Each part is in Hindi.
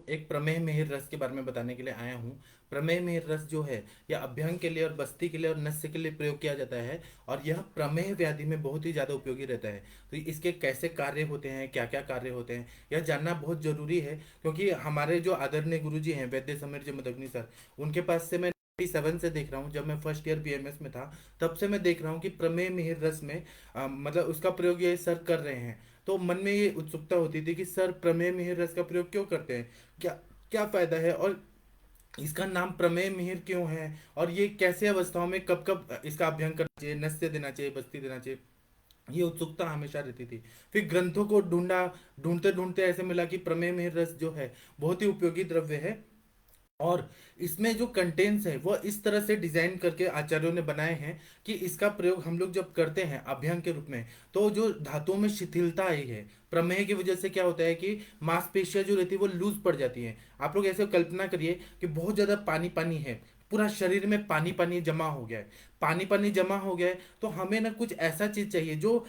एक प्रमेह मिहिर रस के बारे में बताने के लिए आया हूँ। प्रमेह मिहिर रस जो है यह अभ्यंग के लिए और बस्ती के लिए और नस्य के लिए प्रयोग किया जाता है। और यह प्रमेह व्याधि में बहुत ही ज्यादा उपयोगी रहता है। तो इसके कैसे कार्य होते हैं, क्या क्या कार्य होते हैं, यह जानना बहुत जरूरी है। क्योंकि हमारे जो आदरणीय गुरु जी हैं वैद्य समीर जी मदगनी सर, उनके पास से मैं 7 से देख रहा हूँ, जब मैं फर्स्ट ईयर बीएमएस में था तब से मैं देख रहा हूँ कि प्रमेय मिहिर रस में मतलब उसका प्रयोग ये सर कर रहे हैं। तो मन में ये उत्सुकता होती थी कि सर प्रमेय मिहिर रस का प्रयोग क्यों करते हैं, क्या क्या फायदा है, और इसका नाम प्रमेय मिहिर क्यों है, और ये कैसे अवस्थाओं में कब कब इसका अभ्यंग करना चाहिए, नस्य देना चाहिए, बस्ती देना चाहिए, ये उत्सुकता हमेशा रहती थी। फिर ग्रंथों को ढूंढा, ढूंढते ढूंढते ऐसे मिला कि प्रमेय मिहिर रस जो है बहुत ही उपयोगी द्रव्य है। और इसमें जो कंटेंट्स है वो इस तरह से डिजाइन करके आचार्यों ने बनाए हैं कि इसका प्रयोग हम लोग जब करते हैं अभ्यंग के रूप में, तो जो धातुओं में शिथिलता आई है प्रमेह की वजह से, क्या होता है कि मांसपेशियां जो रहती है वो लूज पड़ जाती हैं। आप लोग ऐसे कल्पना करिए कि बहुत ज्यादा पानी पानी है, पूरा शरीर में पानी पानी जमा हो गया है, पानी पानी जमा हो गया है, तो हमें ना कुछ ऐसा चीज चाहिए जो,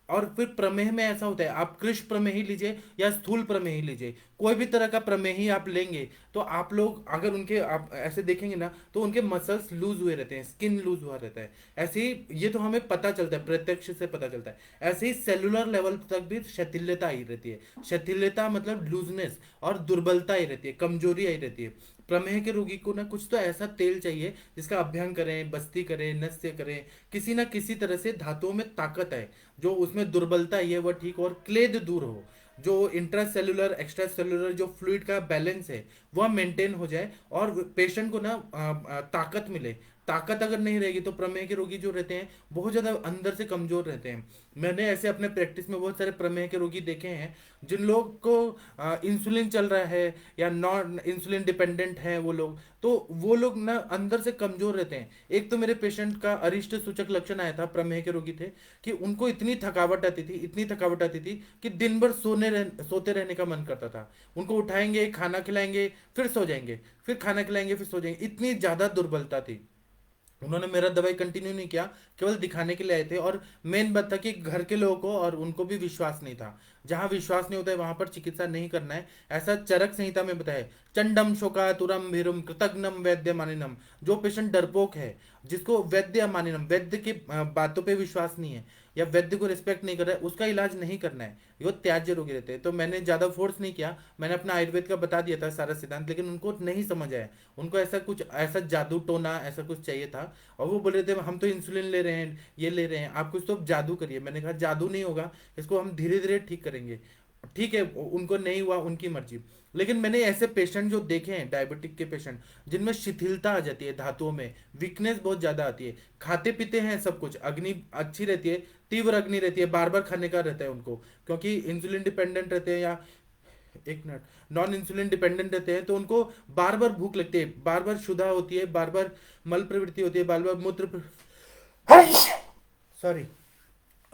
और फिर प्रमेह में ऐसा होता है, आप कृष्ण प्रमेह ही लीजिए या स्थूल प्रमेह ही लीजिए, कोई भी तरह का प्रमेह ही आप लेंगे, तो आप लोग अगर उनके आप ऐसे देखेंगे ना तो उनके मसल्स लूज हुए रहते हैं, स्किन लूज हुआ रहता है। ऐसे ही ये तो हमें पता चलता है, प्रत्यक्ष से पता चलता है। ऐसे ही सेलुलर लेवल तक भी शिथिलता आई रहती है। शिथिलता मतलब लूजनेस, और दुर्बलता आई रहती है, कमजोरी आई रहती है। प्रमेह के रोगी को ना कुछ तो ऐसा तेल चाहिए जिसका अभ्यंग करें, बस्ती करें, नस्य करें, किसी ना किसी तरह से धातुओं में ताकत आए, जो उसमें दुर्बलता है वह ठीक हो, और क्लेद दूर हो, जो इंट्रा सेलुलर एक्स्ट्रा सेलुलर जो फ्लूइड का बैलेंस है वह मेंटेन हो जाए, और पेशेंट को ना ताकत मिले। ताकत अगर नहीं रहेगी तो प्रमेह के रोगी जो रहते हैं बहुत ज्यादा अंदर से कमजोर रहते हैं। मैंने ऐसे अपने प्रैक्टिस में बहुत सारे प्रमेह के रोगी देखे हैं जिन लोग को इंसुलिन चल रहा है या नॉन इंसुलिन डिपेंडेंट है वो लोग, तो वो लोग ना अंदर से कमजोर रहते हैं। एक तो मेरे पेशेंट का अरिष्ट सूचक लक्षण आया था, प्रमेह के रोगी थे, कि उनको इतनी थकावट आती थी, इतनी थकावट आती थी कि दिन भर सोते रहने का मन करता था। उनको उठाएंगे, खाना खिलाएंगे, फिर सो जाएंगे, फिर खाना खिलाएंगे, फिर सो जाएंगे, इतनी ज्यादा दुर्बलता थी। उन्होंने मेरा दवाई कंटिन्यू नहीं किया, केवल दिखाने के लिए आए थे। और मेन बात था कि घर के लोगों को और उनको भी विश्वास नहीं था। जहां विश्वास नहीं होता है वहां पर चिकित्सा नहीं करना है, ऐसा चरक संहिता में बताया है। चंडम शोकातुरम भीरुम कृतघ्नम वैद्य मानिनम। जो पेशेंट डरपोक है, जिसको वैद्य मानिनम, वैद्य की बातों पे विश्वास नहीं है या वैद्य को रिस्पेक्ट नहीं कर रहा है, उसका इलाज नहीं करना है। वो त्याज्य रोगी रहते हैं। तो मैंने ज्यादा फोर्स नहीं किया, मैंने अपना आयुर्वेद का बता दिया था सारा सिद्धांत, लेकिन उनको नहीं समझ आया। उनको ऐसा कुछ, ऐसा जादू टोना ऐसा कुछ चाहिए था। और वो बोल रहे थे हम तो इंसुलिन ले रहे हैं, ये ले रहे हैं, आप कुछ तो जादू करिए। मैंने कहा जादू नहीं होगा, इसको हम धीरे धीरे ठीक करेंगे। ठीक है, उनको नहीं हुआ, उनकी मर्जी। लेकिन मैंने ऐसे पेशेंट जो देखे हैं, डायबिटिक के पेशेंट, जिनमें शिथिलता आ जाती है, धातुओं में वीकनेस बहुत ज्यादा आती है, खाते पीते हैं सब कुछ, अग्नि अच्छी रहती है, तीव्र अग्नि रहती है, बार बार खाने का रहता है उनको, क्योंकि इंसुलिन डिपेंडेंट रहते हैं, या एक मिनट, नॉन इंसुलिन डिपेंडेंट रहते हैं, तो उनको बार बार भूख लगती है, बार बार क्षुधा होती है, बार बार मल प्रवृत्ति होती है, बार बार मूत्र, सॉरी,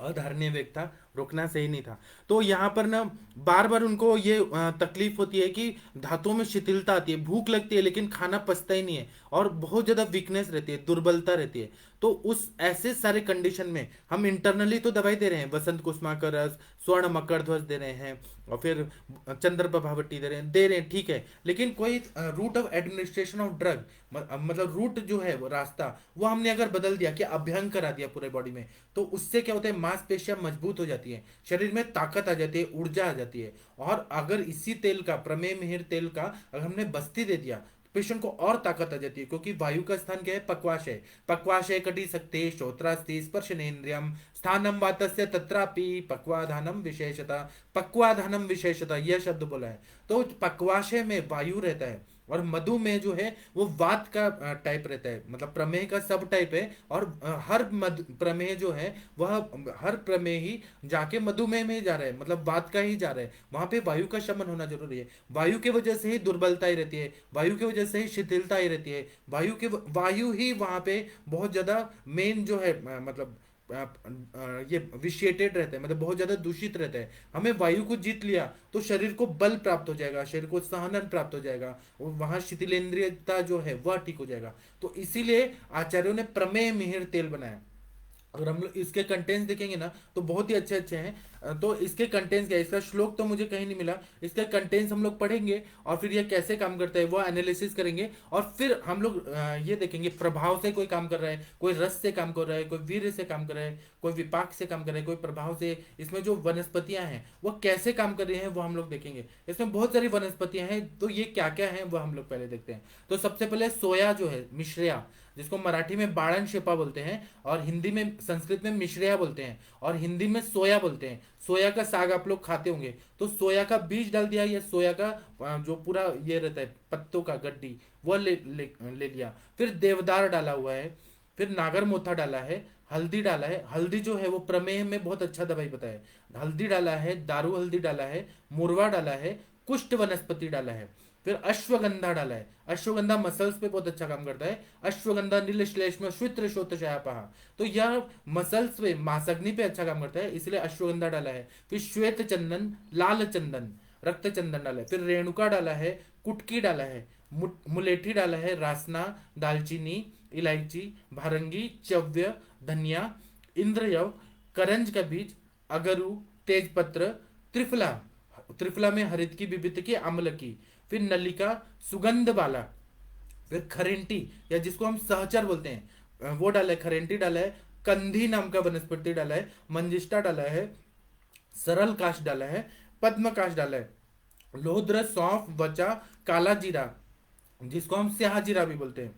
अधारणीय वेग था, रुकना सही नहीं था। तो यहाँ पर ना बार बार उनको ये तकलीफ होती है कि धातुओं में शिथिलता आती है, भूख लगती है लेकिन खाना पचता ही नहीं है, और बहुत ज्यादा वीकनेस रहती है, दुर्बलता रहती है। तो उस ऐसे सारे कंडीशन में हम इंटरनली तो दवाई दे रहे हैं, वसंत कुसुमा का रस, स्वर्ण मकर ध्वज दे रहे हैं, और फिर चंद्र प्रभावटी दे रहे हैं, ठीक है, लेकिन कोई route of administration of drug, मतलब रूट जो है वो रास्ता, वो हमने अगर बदल दिया कि अभ्यंग करा दिया पूरे बॉडी में, तो उससे क्या होता है, मांसपेशियां मजबूत हो जाती हैं, शरीर में ताकत आ जाती है, ऊर्जा आ जाती है। और अगर इसी तेल का, प्रमेय मिहिर तेल का अगर हमने बस्ती दे दिया, पेशेंट को और ताकत आ जाती है, क्योंकि वायु का स्थान क्या है, पक्वाशय। पक्वाशय कटी सकते श्रोत्रास्ति स्पर्शनेन्द्रियम स्थानम वातस्य तत्रापि पक्वाधानम विशेषता। पक्वाधानम विशेषता यह शब्द बोला है। तो पक्वाशय में वायु रहता है, और मधु में जो है वो वात का टाइप रहता है, मतलब प्रमेह का सब टाइप है। और हर मध प्रमेह जो है वह, हर प्रमेह ही जाके मधुमेह में जा रहा है, मतलब वात का ही जा रहा है, वहां पे वायु का शमन होना जरूरी है। वायु की वजह से ही दुर्बलता ही रहती है, वायु की वजह से ही शिथिलता ही रहती है, वायु ही वहां पे बहुत ज्यादा मेन जो है, मतलब ये विशिएटेड रहता है, मतलब बहुत ज्यादा दूषित रहता है। हमें वायु को जीत लिया तो शरीर को बल प्राप्त हो जाएगा, शरीर को सहनन प्राप्त हो जाएगा, वहां शिथिलेंद्रियता जो है वह ठीक हो जाएगा। तो इसीलिए आचार्यों ने प्रमेय मिहिर तेल बनाया। अगर हम लोग इसके कंटेंट्स देखेंगे ना तो बहुत ही अच्छे अच्छे हैं। तो इसके कंटेंट्स क्या है, इसका श्लोक तो मुझे कहीं नहीं मिला। इसके कंटेंट्स हम लोग पढ़ेंगे और फिर ये कैसे काम करता है वो एनालिसिस करेंगे। और फिर हम लोग ये देखेंगे प्रभाव से कोई काम कर रहा है, कोई रस से काम कर रहा है, कोई वीर्य से काम कर रहा है, कोई विपाक से काम कर रहा है, कोई प्रभाव से। इसमें जो वनस्पतियां हैं वो कैसे काम कर रही हैं वो हम लोग देखेंगे। इसमें बहुत सारी वनस्पतियां हैं, तो ये क्या क्या है वो हम लोग पहले देखते हैं। तो सबसे पहले सोया जो है, मिश्रिया, जिसको मराठी में बाड़न शेपा बोलते हैं और हिंदी में, संस्कृत में मिश्रिया बोलते हैं और हिंदी में सोया बोलते हैं। सोया का साग आप लोग खाते होंगे, तो सोया का बीज डाल दिया, या सोया का जो पूरा ये रहता है पत्तों का गड्डी, वो ले लिया। फिर देवदार डाला हुआ है, फिर नागर मोथा डाला है, हल्दी डाला है। हल्दी जो है वो प्रमेह में बहुत अच्छा दवाई पता है। हल्दी डाला है, दारू हल्दी डाला है, मुरवा डाला है, कुष्ठ वनस्पति डाला है। फिर अश्वगंधा डाला है। अश्वगंधा मसल्स पे बहुत अच्छा काम करता है। अश्वगंधा नील श्लेष्म श्वेत्र शोतशायापहा, तो यह मसल्स पे, मांसअग्नि पे अच्छा काम करता है, इसलिए अश्वगंधा डाला है। फिर श्वेत चंदन, लाल चंदन, रक्त चंदन डाला है। फिर रेणुका डाला है, कुटकी डाला है, मुलेठी डाला है, रासना, दालचीनी, इलायची, भारंगी, चव्य, धनिया, इंद्रयव, करंज का बीज, अगरू, तेजपत्र, त्रिफला, त्रिफला में हरित की, विविध की, अम्ल की, फिर नलिका, सुगंध वाला, फिर खरेंटी या जिसको हम सहचर बोलते हैं वो डाला है, खरेंटी डाला है, कंधी नाम का वनस्पति डाला है, मंजिष्ठा डाला है, सरल काश डाला है, पद्म काश डाला है, लोहद्र, सौंफ, वचा, काला जीरा, जिसको हम स्याह जीरा भी बोलते हैं,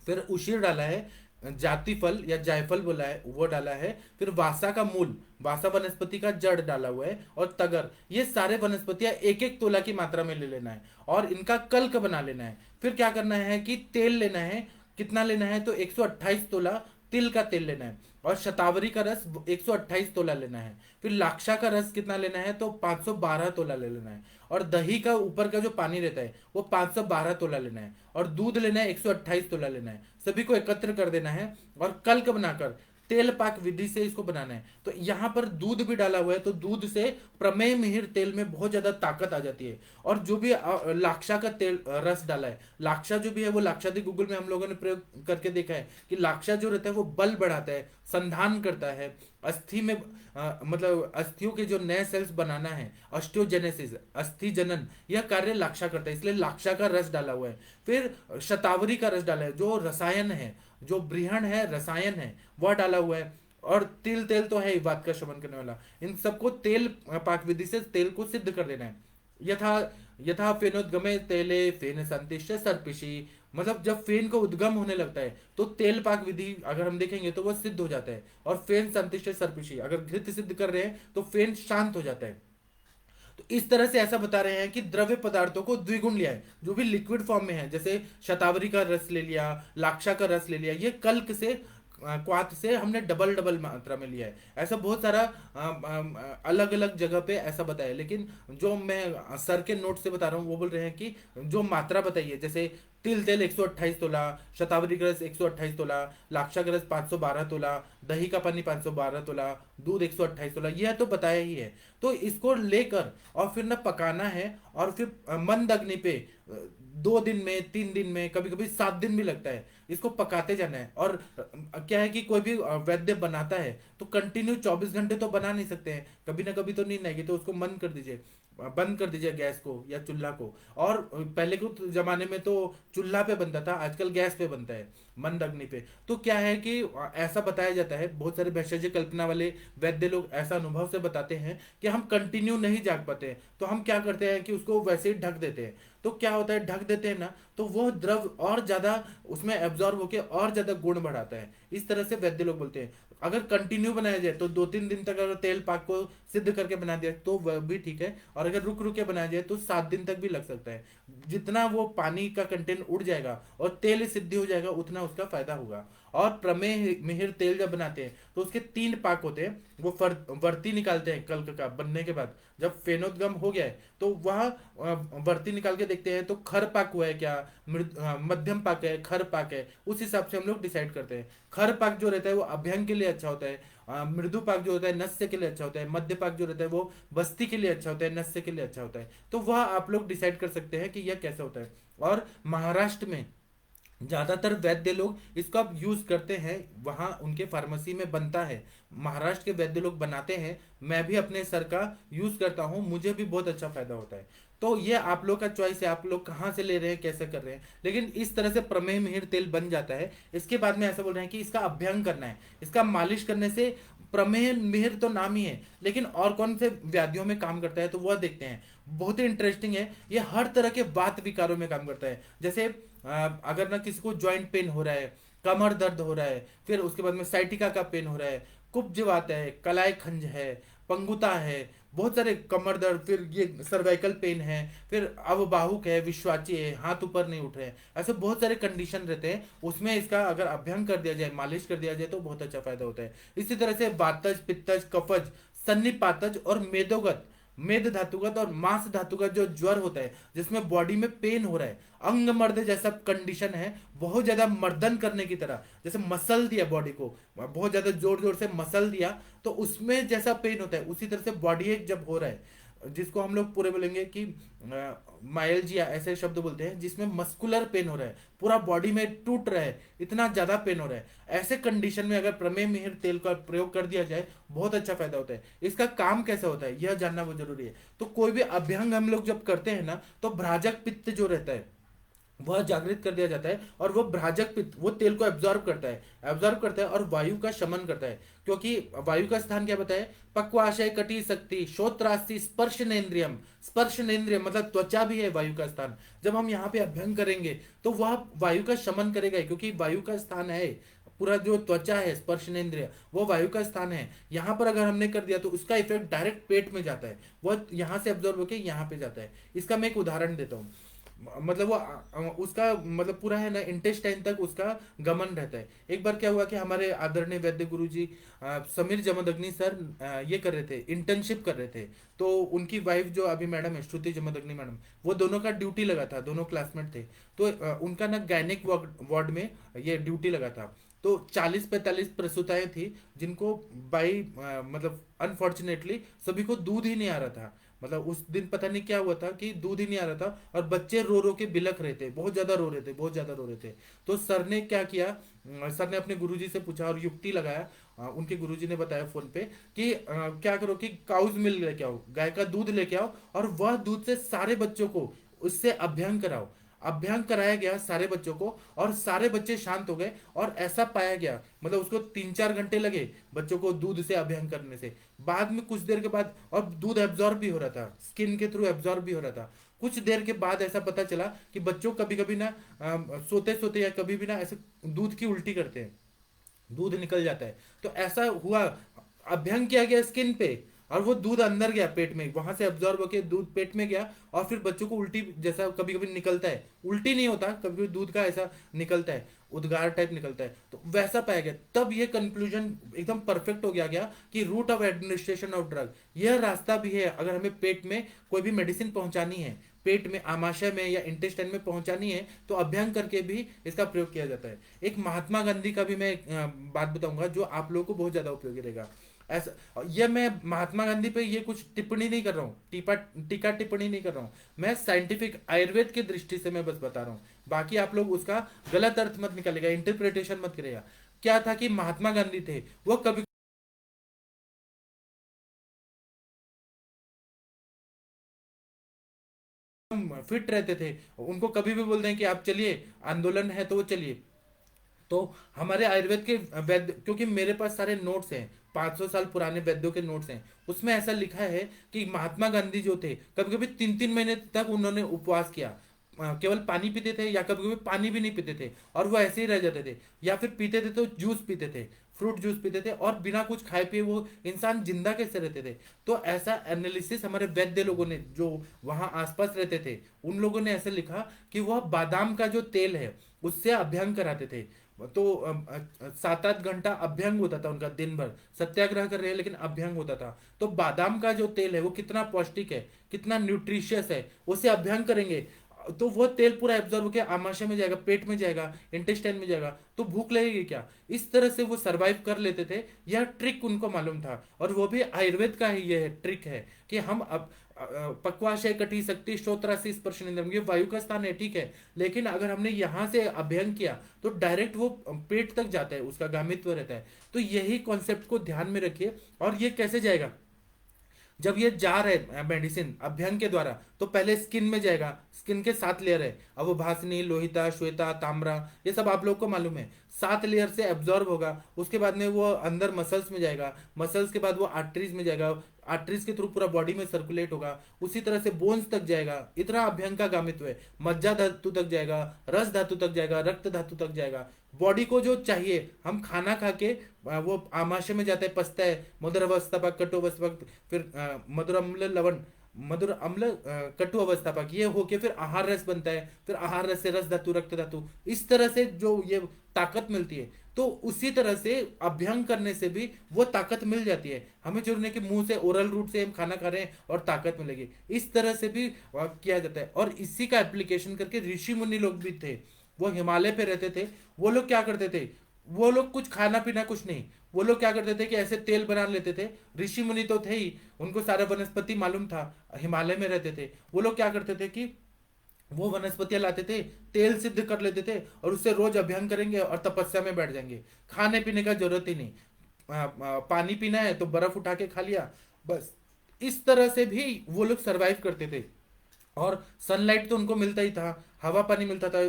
फिर उशीर डाला है, जाति फल या जायफल बोला है वो डाला है, फिर वासा का मूल, वासा वनस्पति का जड़ डाला हुआ है, और तगर। ये सारे वनस्पतियां एक एक तोला की मात्रा में ले लेना है और इनका कल्क बना लेना है। फिर क्या करना है कि तेल लेना है। कितना लेना है, तो 128 तोला तिल का तेल लेना है, और शतावरी का रस 128 तोला लेना है। फिर लाक्षा का रस कितना लेना है, तो 512 तोला ले लेना है। और दही का ऊपर का जो पानी रहता है वो 512 तोला लेना है। और दूध लेना है 128 तोला लेना है। सभी को एकत्र कर देना है और कल्क बनाकर तेल पाक विधि से इसको बनाना है। तो यहाँ पर दूध भी डाला हुआ है, तो दूध से प्रमेय मिहिर तेल में बहुत ज्यादा ताकत आ जाती है। और जो भी लाक्षा का तेल रस डाला है, लाक्षा जो भी है वो लाक्षादि गूगल में हम लोगों ने प्रयोग करके देखा है कि लाक्षा जो रहता है वो बल बढ़ाता है, संधान करता है, अस्थि में मतलब अस्थियों के जो नए सेल्स बनाना है, ऑस्टियोजेनेसिस, अस्थि जनन, यह कार्य लाक्षा करता है, इसलिए लाक्षा का रस डाला हुआ है। फिर शतावरी का रस डाला है, जो रसायन है, जो बृहण है, रसायन है, वह डाला हुआ है। और तिल तेल तो है ही बात का श्रवण करने वाला। इन सबको तेल पाक विधि से तेल को सिद्ध कर देना है। यथा यथा फेनोद्गमे तेले फेन संतिष्ठ सर्पिशी, मतलब जब फेन का उद्गम होने लगता है तो तेल पाक विधि अगर हम देखेंगे तो वह सिद्ध हो जाता है। और फेन संतिष्ठ सर्पिशी, अगर घृत सिद्ध कर रहे हैं तो फेन शांत हो जाता है। तो इस तरह से ऐसा बता रहे हैं कि द्रव्य पदार्थों को द्विगुण लिया है, जो भी लिक्विड फॉर्म में है, जैसे शतावरी का रस ले लिया, लाक्षा का रस ले लिया, ये कल्क से क्वाथ से हमने डबल डबल मात्रा में लिया है। ऐसा बहुत सारा अलग अलग जगह पे ऐसा बताया, लेकिन जो मैं सर के नोट से बता रहा हूँ वो बोल रहे हैं कि जो मात्रा बताइए, जैसे तिल तेल 128 तोला, शतावरी का रस 128 तोला, लाक्षा का रस 512 तोला, दही का पानी 512 तोला, दूध 128 तोला, यह तो बताया ही है। तो इसको लेकर और फिर ना पकाना है, और फिर मंद अग्नि पे 2 दिन में, 3 दिन में, कभी कभी 7 दिन भी लगता है, इसको पकाते जाना है। और क्या है कि कोई भी वैद्य बनाता है तो कंटिन्यू 24 घंटे तो बना नहीं सकते हैं, कभी ना कभी तो नींद आएगी, तो उसको बंद कर दीजिए गैस को या चूल्हा को। और पहले के तो जमाने में तो चूल्हा पे बनता था, आजकल गैस पे बनता है, मंद अग्नि पे। तो क्या है कि ऐसा बताया जाता है, बहुत सारे भैषज कल्पना वाले वैद्य लोग ऐसा अनुभव से बताते हैं कि हम कंटिन्यू नहीं जाग पाते हैं, तो हम क्या करते हैं कि उसको वैसे ही ढक देते हैं। तो क्या होता है, ढक देते हैं ना, तो वो द्रव और ज्यादा उसमें एब्जॉर्ब होकर और ज्यादा गुण बढ़ाता है। इस तरह से वैद्य लोग बोलते हैं। अगर कंटिन्यू बनाया जाए तो 2-3 दिन तक अगर तेल पाक को सिद्ध करके बना दिया तो वह भी ठीक है, और अगर रुक रुक के बनाया जाए तो 7 दिन तक भी लग सकता है। जितना वो पानी का कंटेंट उड़ जाएगा और तेल सिद्धि हो जाएगा, उतना उसका फायदा होगा। और प्रमेय मिहिर तेल जब बनाते हैं तो उसके 3 पाक होते हैं। वो वर्ती निकालते हैं कल्क का बनने के बाद, जब फेनोद्गम हो गया है तो वह वर्ती निकाल के देखते हैं तो खर पाक हुआ है क्या, मध्यम पाक है, खर पाक है, उस हिसाब से हम लोग डिसाइड करते हैं। खर पाक जो रहता है वो अभ्यंग के लिए अच्छा होता है, मृदु पाक जो होता है नस्य के लिए अच्छा होता है, मध्य पाक जो रहता है वो बस्ती के लिए अच्छा होता है, नस्य के लिए अच्छा होता है। तो वह आप लोग डिसाइड कर सकते हैं कि यह कैसा होता है। और महाराष्ट्र में ज्यादातर वैद्य लोग इसको अब यूज करते हैं, वहां उनके फार्मेसी में बनता है। महाराष्ट्र के वैद्य लोग बनाते हैं, मैं भी अपने सर का यूज करता हूँ, मुझे भी बहुत अच्छा फायदा होता है। तो ये आप लोग का चॉइस है, आप लोग कहाँ से ले रहे हैं, कैसे कर रहे हैं, लेकिन इस तरह से प्रमेह मिहिर तेल बन जाता है। इसके बाद में ऐसा बोल रहे हैं कि इसका अभ्यंग करना है, इसका मालिश करने से प्रमेह मिहिर तो नाम ही है, लेकिन और कौन से व्याधियों में काम करता है तो वह देखते हैं। बहुत ही इंटरेस्टिंग है, ये हर तरह के वात विकारों में काम करता है। जैसे अगर ना किसी को ज्वाइंट पेन हो रहा है, कमर दर्द हो रहा है, फिर उसके बाद में साइटिका का पेन हो रहा है, कुब्जवात है, कलाई खंज है, पंगुता है, बहुत सारे कमर दर्द, फिर ये सर्वाइकल पेन है, फिर अवबाहुक है, विश्वाची है, हाथ ऊपर नहीं उठ रहे हैं, ऐसे बहुत सारे कंडीशन रहते हैं। उसमें इसका अगर अभ्यंग कर दिया जाए, मालिश कर दिया जाए तो बहुत अच्छा फायदा होता है। इसी तरह से वातज, पित्तज, कफज, सन्निपातज और मेदोगत, मेद धातुगत और मांस धातुगत जो ज्वर होता है, जिसमें बॉडी में पेन हो रहा है, अंग मर्द जैसा कंडीशन है, बहुत ज्यादा मर्दन करने की तरह, जैसे मसल दिया बॉडी को, बहुत ज्यादा जोर जोर से मसल दिया, तो उसमें जैसा पेन होता है उसी तरह से बॉडी एक जब हो रहा है, जिसको हम लोग पूरे बोलेंगे कि मायलजिया ऐसे शब्द बोलते हैं, जिसमें मस्कुलर पेन हो रहा है, पूरा बॉडी में टूट रहा है, इतना ज्यादा पेन हो रहा है, ऐसे कंडीशन में अगर प्रमेय मिहिर तेल का प्रयोग कर दिया जाए बहुत अच्छा फायदा होता है। इसका काम कैसे होता है यह जानना वो जरूरी है। तो कोई भी अभ्यंग हम लोग जब करते हैं ना, तो भ्राजक पित्त जो रहता है वह जागृत कर दिया जाता है, और वो भ्राजक पित्त वो तेल को एब्जॉर्ब करता है और वायु का शमन करता है। क्योंकि वायु का स्थान क्या बताए, पक्वाशय, कटी शक्ति, श्रोत्रास्ति, स्पर्शनेन्द्रियम, स्पर्शनेन्द्रियम मतलब त्वचा भी है वायु का स्थान। जब हम यहाँ पे अभ्यंग करेंगे तो वह वायु का शमन करेगा ही, क्योंकि वायु का स्थान है, पूरा जो त्वचा है स्पर्शनेन्द्रिय वो वायु का स्थान है। यहाँ पर अगर हमने कर दिया तो उसका इफेक्ट डायरेक्ट पेट में जाता है, वह यहाँ से एब्जॉर्ब होकर यहाँ पे जाता है। इसका मैं एक उदाहरण देता हूँ। मतलब वो उसका मतलब पूरा है ना इंटेस्टाइन तक उसका गमन रहता है। एक बार क्या हुआ कि हमारे आदरणीय वैद्य गुरु जी समीर जमदग्नि सर ये कर रहे थे, इंटर्नशिप कर रहे थे। तो उनकी वाइफ जो अभी मैडम है, श्रुति जमदग्नि मैडम, वो दोनों का ड्यूटी लगा था, दोनों क्लासमेट थे। तो उनका ना गायनिक वार्ड में ये ड्यूटी लगा था। तो 40-45 प्रसूताएं थी, जिनको बाई मतलब अनफॉर्चुनेटली सभी को दूध ही नहीं आ रहा था। मतलब उस दिन पता नहीं क्या हुआ था कि दूध ही नहीं आ रहा था, और बच्चे रो रो के बिलख रहे थे, बहुत ज्यादा रो रहे थे, बहुत ज्यादा रो रहे थे। तो सर ने क्या किया, सर ने अपने गुरुजी से पूछा और युक्ति लगाया। उनके गुरुजी ने बताया फोन पे कि क्या करो कि काउज मिल्क लेके आओ, गाय का दूध लेके आओ, और वह दूध से सारे बच्चों को उससे अभ्यंग कराओ। अभ्यंग कराया गया सारे बच्चों को, और सारे बच्चे शांत हो गए। और ऐसा पाया गया, मतलब उसको 3-4 घंटे लगे बच्चों को दूध से अभ्यंग करने से। बाद में कुछ देर के बाद, और दूध एब्जॉर्ब भी हो रहा था, स्किन के थ्रू एब्जॉर्ब भी हो रहा था। कुछ देर के बाद ऐसा पता चला कि बच्चों कभी कभी ना सोते सोते या कभी भी ना ऐसे दूध की उल्टी करते हैं, दूध निकल जाता है। तो ऐसा हुआ, अभ्यंग किया गया स्किन पे, और वो दूध अंदर गया पेट में, वहां से अब्जॉर्ब होकर दूध पेट में गया, और फिर बच्चों को उल्टी जैसा कभी कभी निकलता है, उल्टी नहीं होता, कभी कभी दूध का ऐसा निकलता है, उद्गार टाइप निकलता है, तो वैसा पाया गया। तब ये कंक्लूजन एकदम परफेक्ट हो गया कि route of administration of drug, यह रास्ता भी है। अगर हमें पेट में कोई भी मेडिसिन पहुंचानी है, पेट में आमाशय में या इंटेस्टाइन में पहुंचानी है, तो अभ्यंग करके भी इसका प्रयोग किया जाता है। एक महात्मा गांधी का भी मैं बात बताऊंगा जो आप लोगों को बहुत ज्यादा उपयोगी रहेगा। ऐसा ये मैं महात्मा गांधी पे ये कुछ टिप्पणी नहीं कर रहा हूँ, टीका टिप्पणी नहीं कर रहा हूँ, मैं साइंटिफिक आयुर्वेद की दृष्टि से मैं बस बता रहा हूँ। बाकी आप लोग उसका गलत अर्थ मत निकालेगा, इंटरप्रिटेशन मत करेगा। क्या था कि महात्मा गांधी थे, वो कभी फिट रहते थे, उनको कभी भी बोलते हैं कि आप चलिए, आंदोलन है तो वो चलिए। तो हमारे आयुर्वेद के वैद्य, क्योंकि मेरे पास सारे नोट्स हैं, 500 साल पुराने वैद्यों के नोट्स हैं, उसमें ऐसा लिखा है कि महात्मा गांधी जो थे कभी कभी 3-3 महीने तक उन्होंने उपवास किया, केवल पानी पीते थे, या कभी कभी पानी भी नहीं पीते थे और वो ऐसे ही रह जाते थे, या फिर पीते थे तो जूस पीते थे, फ्रूट जूस पीते थे, और बिना कुछ खाए पिए वो इंसान जिंदा कैसे रहते थे। तो ऐसा एनालिसिस हमारे वैद्य लोगों ने जो वहां आसपास रहते थे, उन लोगों ने ऐसे लिखा कि वह बादाम का जो तेल है उससे अभ्यंग कराते थे। तो 7-8 घंटा अभ्यंग होता था उनका, दिन भर सत्याग्रह कर रहे हैं लेकिन अभ्यंग होता था। तो बादाम का जो तेल है वो कितना पौष्टिक है, कितना न्यूट्रिशियस है, उसे अभ्यंग करेंगे तो वो तेल पूरा एब्जॉर्ब होकर आमाशय में जाएगा, पेट में जाएगा, इंटेस्टाइन में जाएगा, तो भूख लगेगी क्या। इस तरह से वो सरवाइव कर लेते थे, यह ट्रिक उनको मालूम था। और वो भी आयुर्वेद का ही यह ट्रिक है कि हम अब पक्वाशय कटी शक्ति श्रोत्रासी स्पर्श इंद्रियम, ये वायु का स्थान है, ठीक है। लेकिन अगर हमने यहाँ से अभ्यंग किया तो डायरेक्ट वो पेट तक जाता है, उसका गामित्व रहता है। तो यही कॉन्सेप्ट को ध्यान में रखिए। और ये कैसे जाएगा, जब ये जा रहा है मेडिसिन अभ्यंग के द्वारा, तो पहले स्किन में जाएगा। स्किन के 7 लेयर है, अब वो भासनी, लोहिता, श्वेता, ताम्रा, ये सब आप लोग को मालूम है। 7 लेयर से एब्जॉर्ब होगा, उसके बाद में वो अंदर मसल्स में जाएगा, मसल्स के बाद वो आर्टरीज में जाएगा, आर्टरीज के थ्रू पूरा बॉडी में सर्कुलेट होगा, उसी तरह से बोन्स तक जाएगा। इतना अभ्यंग का गामित्व है। मज्जा धातु तक जाएगा, रस धातु तक जाएगा, रक्त धातु तक जाएगा। बॉडी को जो चाहिए, हम खाना खा के वो आमाशय में जाता है, पचता है, मधुर अवस्था पर कटु अवस्था पर, फिर मधुर अम्ल लवण, मधुर अम्ल कटु अवस्था पर, ये होके फिर आहार रस बनता है, फिर आहार रस से रस धातु, रक्त धातु, इस तरह से जो ये ताकत मिलती है। तो उसी तरह से अभ्यंग करने से भी वो ताकत मिल जाती है हमें। जरूर नहीं कि मुंह से ओरल रूट से हम खाना खा रहे हैं और ताकत मिलेगी, इस तरह से भी किया जाता है। और इसी का एप्लीकेशन करके ऋषि मुनि लोग भी थे, वो हिमालय पे रहते थे। वो लोग क्या करते थे, वो लोग कुछ खाना पीना कुछ नहीं, वो लोग क्या करते थे कि ऐसे तेल बना लेते थे। ऋषि मुनि तो थे ही, उनको सारा वनस्पति मालूम था, हिमालय में रहते थे। वो लोग क्या करते थे कि वो वनस्पतियां लाते थे, तेल सिद्ध कर लेते थे, और उससे रोज अभ्यंग करेंगे और तपस्या में बैठ जाएंगे। खाने पीने का जरूरत ही नहीं, पानी पीना है तो बर्फ उठा के खा लिया, बस। इस तरह से भी वो लोग सरवाइव करते थे। और सनलाइट तो उनको मिलता ही था, हवा पानी मिलता था।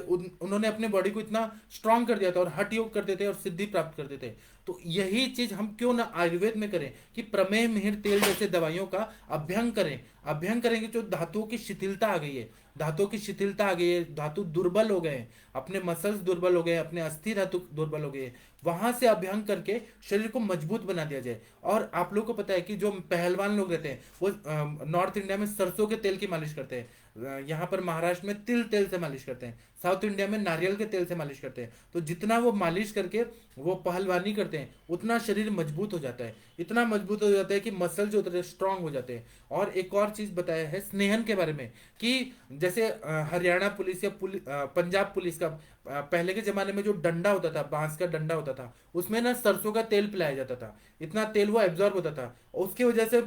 उन्होंने अपने बॉडी को इतना स्ट्रांग कर दिया था, और हठ योग करते थे और सिद्धि प्राप्त करते थे। तो यही चीज हम क्यों ना आयुर्वेद में करें कि प्रमेह, मिहिर, तेल जैसे दवाइयों का अभ्यंग करें। अभ्यंग करेंगे तो धातुओं की शिथिलता आ गई है, धातुओं की शिथिलता आ गई है, धातु दुर्बल हो गए हैं, अपने मसल्स दुर्बल हो गए, अपने अस्थि धातु दुर्बल हो गए, वहां से अभ्यंग करके शरीर को मजबूत बना दिया जाए। और आप लोग को पता है कि जो पहलवान लोग रहते हैं वो नॉर्थ इंडिया में सरसों के तेल की मालिश करते हैं, यहाँ पर महाराष्ट्र में तिल तेल से मालिश करते हैं, साउथ इंडिया में नारियल के तेल से मालिश करते हैं। तो जितना वो मालिश करके वो पहलवानी करते हैं, उतना शरीर मजबूत हो जाता है, इतना मजबूत हो जाता है कि मसल जो होते हैं स्ट्रांग हो जाते हैं। और एक और चीज बताया है स्नेहन के बारे में, कि जैसे हरियाणा पुलिस या पंजाब पुलिस का पहले के जमाने में जो डंडा होता था, बांस का डंडा होता था, उसमें ना सरसों का तेल पिलाया जाता था। इतना तेल वो एब्जॉर्ब होता था, और उसकी वजह से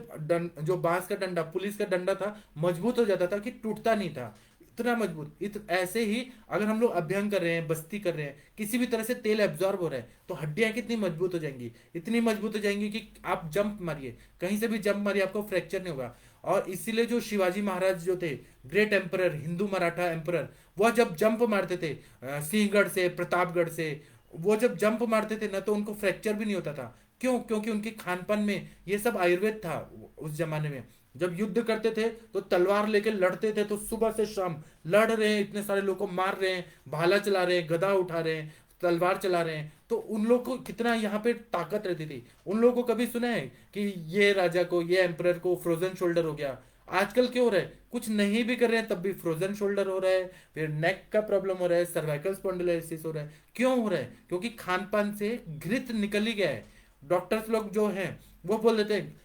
जो बांस का डंडा, पुलिस का डंडा था, मजबूत हो जाता था कि टूटता नहीं था, इतना मजबूत। ऐसे ही अगर हम लोग अभ्यंग कर रहे हैं, बस्ती कर रहे हैं, किसी भी तरह से तेल एब्जॉर्ब हो रहा है, तो हड्डियां कितनी मजबूत हो जाएंगी, इतनी मजबूत हो जाएंगी कि आप जंप मारिए, कहीं से भी जंप मारिए, आपको फ्रैक्चर नहीं होगा। और इसीलिए जो शिवाजी महाराज जो थे, great emperor, Hindu Maratha emperor, वह जब जंप मारते थे सिंहगढ़ से, प्रतापगढ़ से, वो जब जंप मारते थे ना, तो उनको फ्रैक्चर भी नहीं होता था। क्यों? क्योंकि उनके खान पान में ये सब आयुर्वेद था। उस जमाने में जब युद्ध करते थे तो तलवार लेके लड़ते थे, तो सुबह से शाम लड़ रहे हैं, इतने सारे लोगों को मार रहे हैं, भाला चला रहे हैं, गदा उठा रहे हैं, तलवार चला रहे हैं। तो उन लोग को कितना यहाँ पे ताकत रहती थी। उन लोगों को कभी सुना है कि ये राजा को, ये एम्परर को फ्रोजन शोल्डर हो गया? आजकल क्यों हो रहा है, कुछ नहीं भी कर रहे हैं तब भी फ्रोजन शोल्डर हो रहा है, फिर नेक का प्रॉब्लम हो रहा है, सर्वाइकल स्पॉन्डिलोसिस हो रहा है। क्यों हो रहा है? क्योंकि खान पान से घृत निकल ही गया है। डॉक्टर्स लोग जो हैं वो बोल देते हैं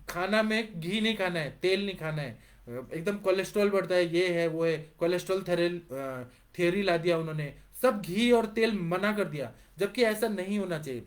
खाना में घी नहीं खाना है, तेल नहीं खाना है, एकदम कोलेस्ट्रॉल बढ़ता है, ये है वो है, कोलेस्ट्रॉल थ्योरी ला दिया उन्होंने, सब घी और तेल मना कर दिया। जबकि ऐसा नहीं होना चाहिए,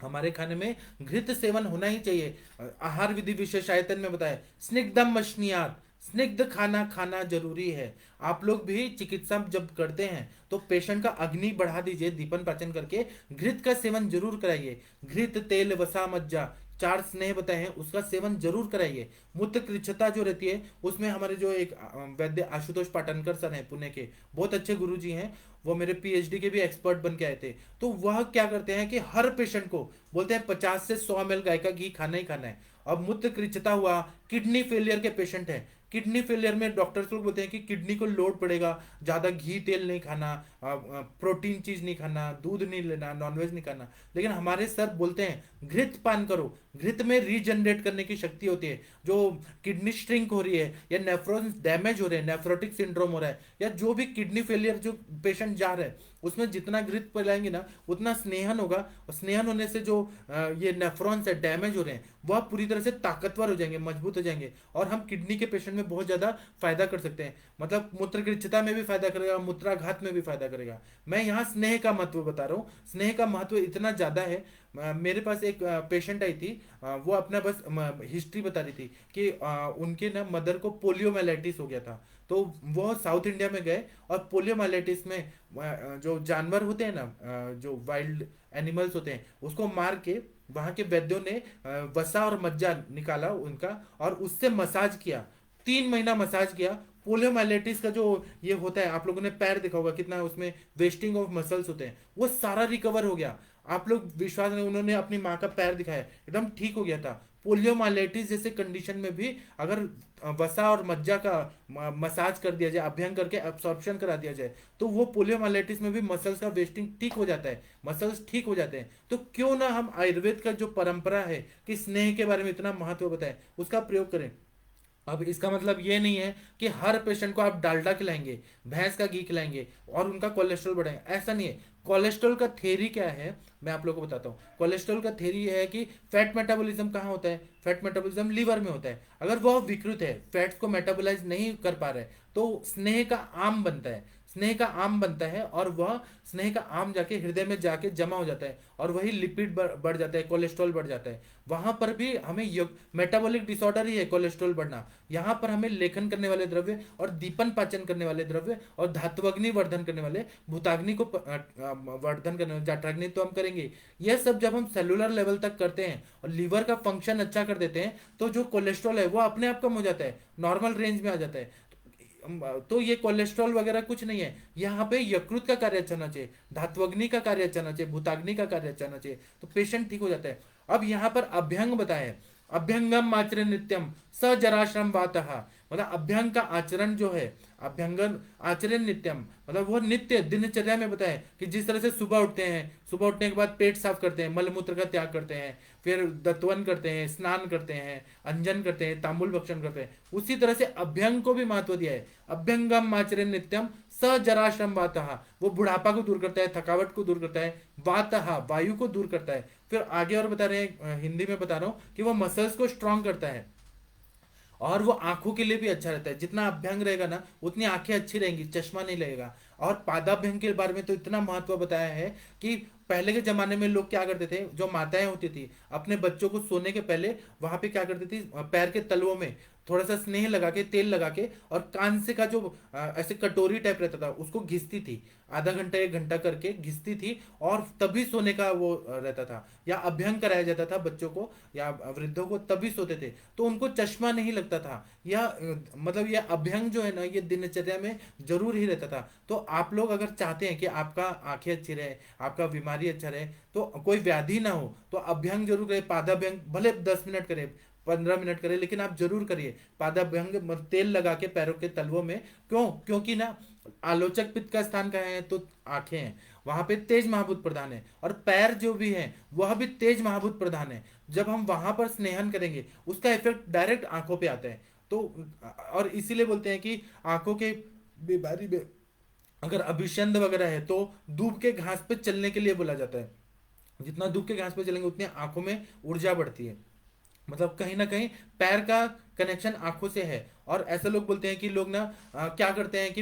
हमारे खाने में घृत सेवन होना ही चाहिए। आहार विधि विशेषायतन में बताया स्निग्धम मशनियात, स्निग्ध खाना खाना जरूरी है। आप लोग भी चिकित्सा जब करते हैं तो पेशेंट का अग्नि बढ़ा दीजिए, दीपन पाचन करके घृत का सेवन जरूर कराइए। घृत, तेल, वसा, मज्जा, 4 स्नेह बताए हैं, उसका सेवन जरूर कराइए। मूत्र कृच्छता जो रहती है उसमें हमारे जो एक वैद्य आशुतोष पाटनकर सर हैं पुणे के, बहुत अच्छे गुरुजी हैं, वो मेरे पीएचडी के भी एक्सपर्ट बन के आए थे। तो वह क्या करते हैं कि हर पेशेंट को बोलते हैं 50 से 100 ml गाय का घी खाना ही खाना है। अब मूत्र कृच्छता हुआ, किडनी फेलियर के पेशेंट हैं, किडनी फेलियर में डॉक्टर्स लोग बोलते हैं कि किडनी को लोड पड़ेगा, ज्यादा घी तेल नहीं खाना, प्रोटीन चीज नहीं खाना, दूध नहीं लेना, नॉनवेज नहीं खाना। लेकिन हमारे सर बोलते हैं घृत पान करो, घृत में रीजनरेट करने की शक्ति होती है। जो किडनी श्रिंक हो रही है, या नेफ्रॉन्स डैमेज हो रहे हैं, नेफ्रोटिक सिंड्रोम हो रहा है, या जो भी किडनी फेलियर जो पेशेंट जा रहे हैं, उसमें जितना घृत पिलाएंगे ना उतना स्नेहन होगा, और स्नेहन होने से जो ये नेफ्रॉन्स है डैमेज हो रहे हैं वह पूरी तरह से ताकतवर हो जाएंगे, मजबूत हो जाएंगे, और हम किडनी के पेशेंट में बहुत ज्यादा फायदा कर सकते हैं। मतलब मूत्रकृच्छता में भी फायदा करेगा, मूत्राघात में भी फायदा करेगा। मैं यहाँ स्नेह का महत्व बता रहा हूँ, स्नेह का महत्व इतना ज्यादा है। मेरे पास एक पेशेंट आई थी, वो अपना बस हिस्ट्री बता रही थी कि उनके ना मदर को पोलियोमाइलाइटिस हो गया था। तो वो साउथ इंडिया में गए, और पोलियोमाइलाइटिस में जो जानवर होते हैं ना, जो वाइल्ड एनिमल्स होते हैं, उसको मार के वहां के वैद्यों ने वसा और मज्जा निकाला उनका, और उससे मसाज किया। 3 महीना मसाज किया। पोलियोमाइलाइटिस का जो ये होता है, आप लोगों ने पैर देखा होगा कितना उसमें वेस्टिंग ऑफ मसल्स होते हैं, वो सारा रिकवर हो गया। आप लोग विश्वास नहीं, उन्होंने अपनी माँ का पैर दिखाया, एकदम ठीक हो गया था। पोलियोमाइलाइटिस जैसे कंडीशन में भी अगर वसा और मज्जा का मसाज कर दिया जाए, अभ्यंग करके एब्सॉर्प्शन करा दिया जाए, तो वो पोलियोमाइलाइटिस में भी मसल्स का वेस्टिंग ठीक हो जाता है, मसल्स ठीक हो जाते हैं। तो क्यों ना हम आयुर्वेद का जो परंपरा है कि स्नेह के बारे में इतना महत्व बताएं, उसका प्रयोग करें। अब इसका मतलब ये नहीं है कि हर पेशेंट को आप डालडा खिलाएंगे, भैंस का घी खिलाएंगे और उनका कोलेस्ट्रॉल बढ़ाएंगे, ऐसा नहीं है। कोलेस्ट्रॉल का थ्योरी क्या है, मैं आप लोगों को बताता हूँ। कोलेस्ट्रॉल का थ्योरी है कि फैट मेटाबॉलिज्म कहाँ होता है, फैट मेटाबॉलिज्म लीवर में होता है। अगर वह विकृत है, फैट्स को मेटाबोलाइज नहीं कर पा रहा है, तो स्नेह का आम बनता है, स्नेह का आम बनता है, और वह स्नेह का आम जाके हृदय में जाके जमा हो जाता है, और वही लिपिड बढ़ जाता है, कोलेस्ट्रॉल बढ़ जाता है। वहां पर भी हमें मेटाबॉलिक डिसऑर्डर ही है कोलेस्ट्रॉल बढ़ना। यहाँ पर हमें लेखन करने वाले द्रव्य और दीपन पाचन करने वाले द्रव्य और धात्वग्नि वर्धन करने वाले, भूताग्नि को वर्धन करने वाले, जठराग्नि तो हम करेंगे। यह सब जब हम सेलुलर लेवल तक करते हैं और लीवर का फंक्शन अच्छा कर देते हैं, तो जो कोलेस्ट्रॉल है वो अपने आप कम हो जाता है, नॉर्मल रेंज में आ जाता है। तो ये कोलेस्ट्रॉल वगैरह कुछ नहीं है, यहाँ पे यकृत का कार्य अच्छा होना चाहिए, धात्वग्नि का कार्य अच्छा होना चाहिए, भूताग्नि का कार्य अच्छा होना चाहिए, तो पेशेंट ठीक हो जाता है। अब यहाँ पर अभ्यंग बताया है, अभ्यंगम आचरण नित्यम स जराश्रम वातः, मतलब अभ्यंग का आचरण जो है, अभ्यंगन आचरण नित्यम मतलब वो नित्य दिनचर्या में बताया कि जिस तरह से सुबह उठते हैं, सुबह उठने के बाद पेट साफ करते हैं, मलमूत्र का त्याग करते हैं, फिर दत्वन करते हैं, स्नान करते हैं, अंजन करते हैं, तांबुल भक्षण करते हैं, उसी तरह से अभ्यंग को भी महत्व दिया है। अभ्यंगम आचरण नित्यम स जराश्रम वातः, वो बुढ़ापा को दूर करता है, थकावट को दूर करता है, वातः वायु को दूर करता है। फिर आगे और बता रहे हैं, हिंदी में बता रहा हूँ कि वो मसल्स को स्ट्रांग करता है, और वो आंखों के लिए भी अच्छा रहता है। जितना अभ्यंग रहेगा ना, उतनी आंखें अच्छी रहेंगी, चश्मा नहीं लगेगा। और पादाभ्यंग के बारे में तो इतना महत्व बताया है कि पहले के जमाने में लोग क्या करते थे, जो माताएं होती थी अपने बच्चों को सोने के पहले वहां पे क्या करती थी, पैर के तलवों में थोड़ा सा स्नेह लगा के, तेल लगा के, और कान से का जो ऐसे कटोरी टाइप रहता था उसको घिसती थी, आधा घंटा 1 घंटा करके घिसती थी, और तभी सोने का वो रहता था, या अभ्यंग कराया जाता था बच्चों को या वृद्धों को, तभी सोते थे, तो उनको चश्मा नहीं लगता था। या मतलब यह अभ्यंग जो है ना, ये दिनचर्या में जरूर ही रहता था। तो आप लोग अगर चाहते हैं कि आपका आंखें अच्छी रहे, आपका बीमारी अच्छा रहे, तो कोई व्याधि ना हो, तो अभ्यंग जरूर करें। पादाभ्यंग भले 10 मिनट करें, 15 मिनट करें, लेकिन आप जरूर करिए पादाभ्यंग, तेल लगा के पैरों के तलवों में। क्यों? क्योंकि ना आलोचक पित्त का स्थान कहाँ है, तो आंखें हैं, वहां पे तेज महाभूत प्रधान है, और पैर जो भी है वह भी तेज महाभूत प्रधान है। जब हम वहां पर स्नेहन करेंगे, उसका इफेक्ट डायरेक्ट आंखों पे आता है। तो और इसीलिए बोलते हैं कि आंखों के बीमारी में अगर अभिषंद वगैरह है, तो दूब के घास पे चलने के लिए बोला जाता है। जितना दूब के घास पे चलेंगे, उतनी आंखों में ऊर्जा बढ़ती है। मतलब कहीं ना कहीं पैर का कनेक्शन आंखों से है। और ऐसे लोग बोलते हैं कि लोग ना क्या करते हैं कि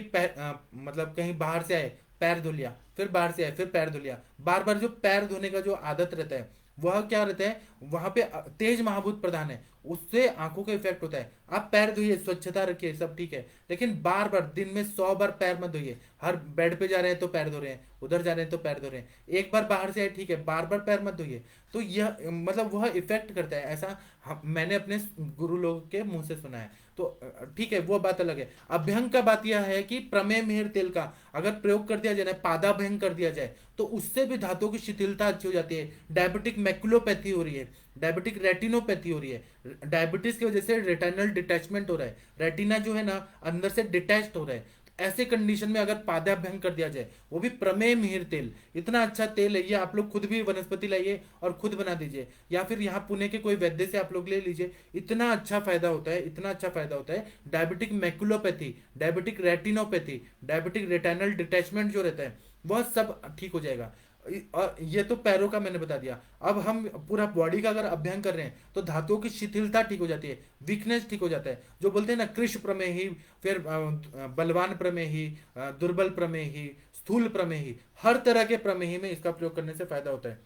मतलब कहीं बाहर से आए, पैर धो लिया, फिर बाहर से आए, फिर पैर धो लिया, बार बार जो पैर धोने का जो आदत रहता है, वह क्या रहता है, वहां पे तेज महाभूत प्रधान है, उससे आंखों का इफेक्ट होता है। आप पैर धोइए, स्वच्छता रखिए, सब ठीक है, लेकिन बार बार दिन में 100 बार पैर मत धोइए। हर बेड पे जा रहे हैं तो पैर धो रहे हैं, उधर जा रहे हैं तो पैर धो रहे हैं, एक बार बाहर से आए ठीक है, बार बार पैर मत धोइए। तो यह मतलब वह इफेक्ट करता है, ऐसा मैंने अपने गुरु लोगों के मुंह से सुना है। तो ठीक है, वो बात अलग है। अभ्यंग का बात यह है कि प्रमेय मिहिर तेल का अगर प्रयोग कर दिया जाए, पादाभ्यंग कर दिया जाए, तो उससे भी धातुओं की शिथिलता अच्छी हो जाती है। डायबिटिक मैकुलोपैथी हो रही है, डायबिटिक रेटिनोपैथी हो रही है, डायबिटीज की वजह से रेटिनल डिटैचमेंट हो रहा है, रेटिना जो है ना अंदर से डिटैच्ड हो रहा है। ऐसे कंडीशन में अगर पादाभ्यंग कर दिया जाए, वो भी प्रमेय मिहिर तेल, इतना अच्छा तेल है ये, आप लोग खुद भी वनस्पति लाइए और खुद बना दीजिए, या फिर यहाँ पुणे के कोई वैद्य से आप लोग ले लीजिए। इतना अच्छा फायदा होता है, इतना अच्छा फायदा होता है। Diabetic maculopathy, diabetic retinopathy, diabetic retinal detachment जो रहता है, वह सब ठीक हो जाएगा। और ये तो पैरों का मैंने बता दिया। अब हम पूरा बॉडी का अगर अभ्यंग कर रहे हैं तो धातुओं की शिथिलता ठीक हो जाती है, वीकनेस ठीक हो जाता है। जो बोलते हैं ना कृश प्रमेही, फिर बलवान प्रमेही, दुर्बल प्रमेही, स्थूल प्रमेही, हर तरह के प्रमेही में इसका प्रयोग करने से फायदा होता है।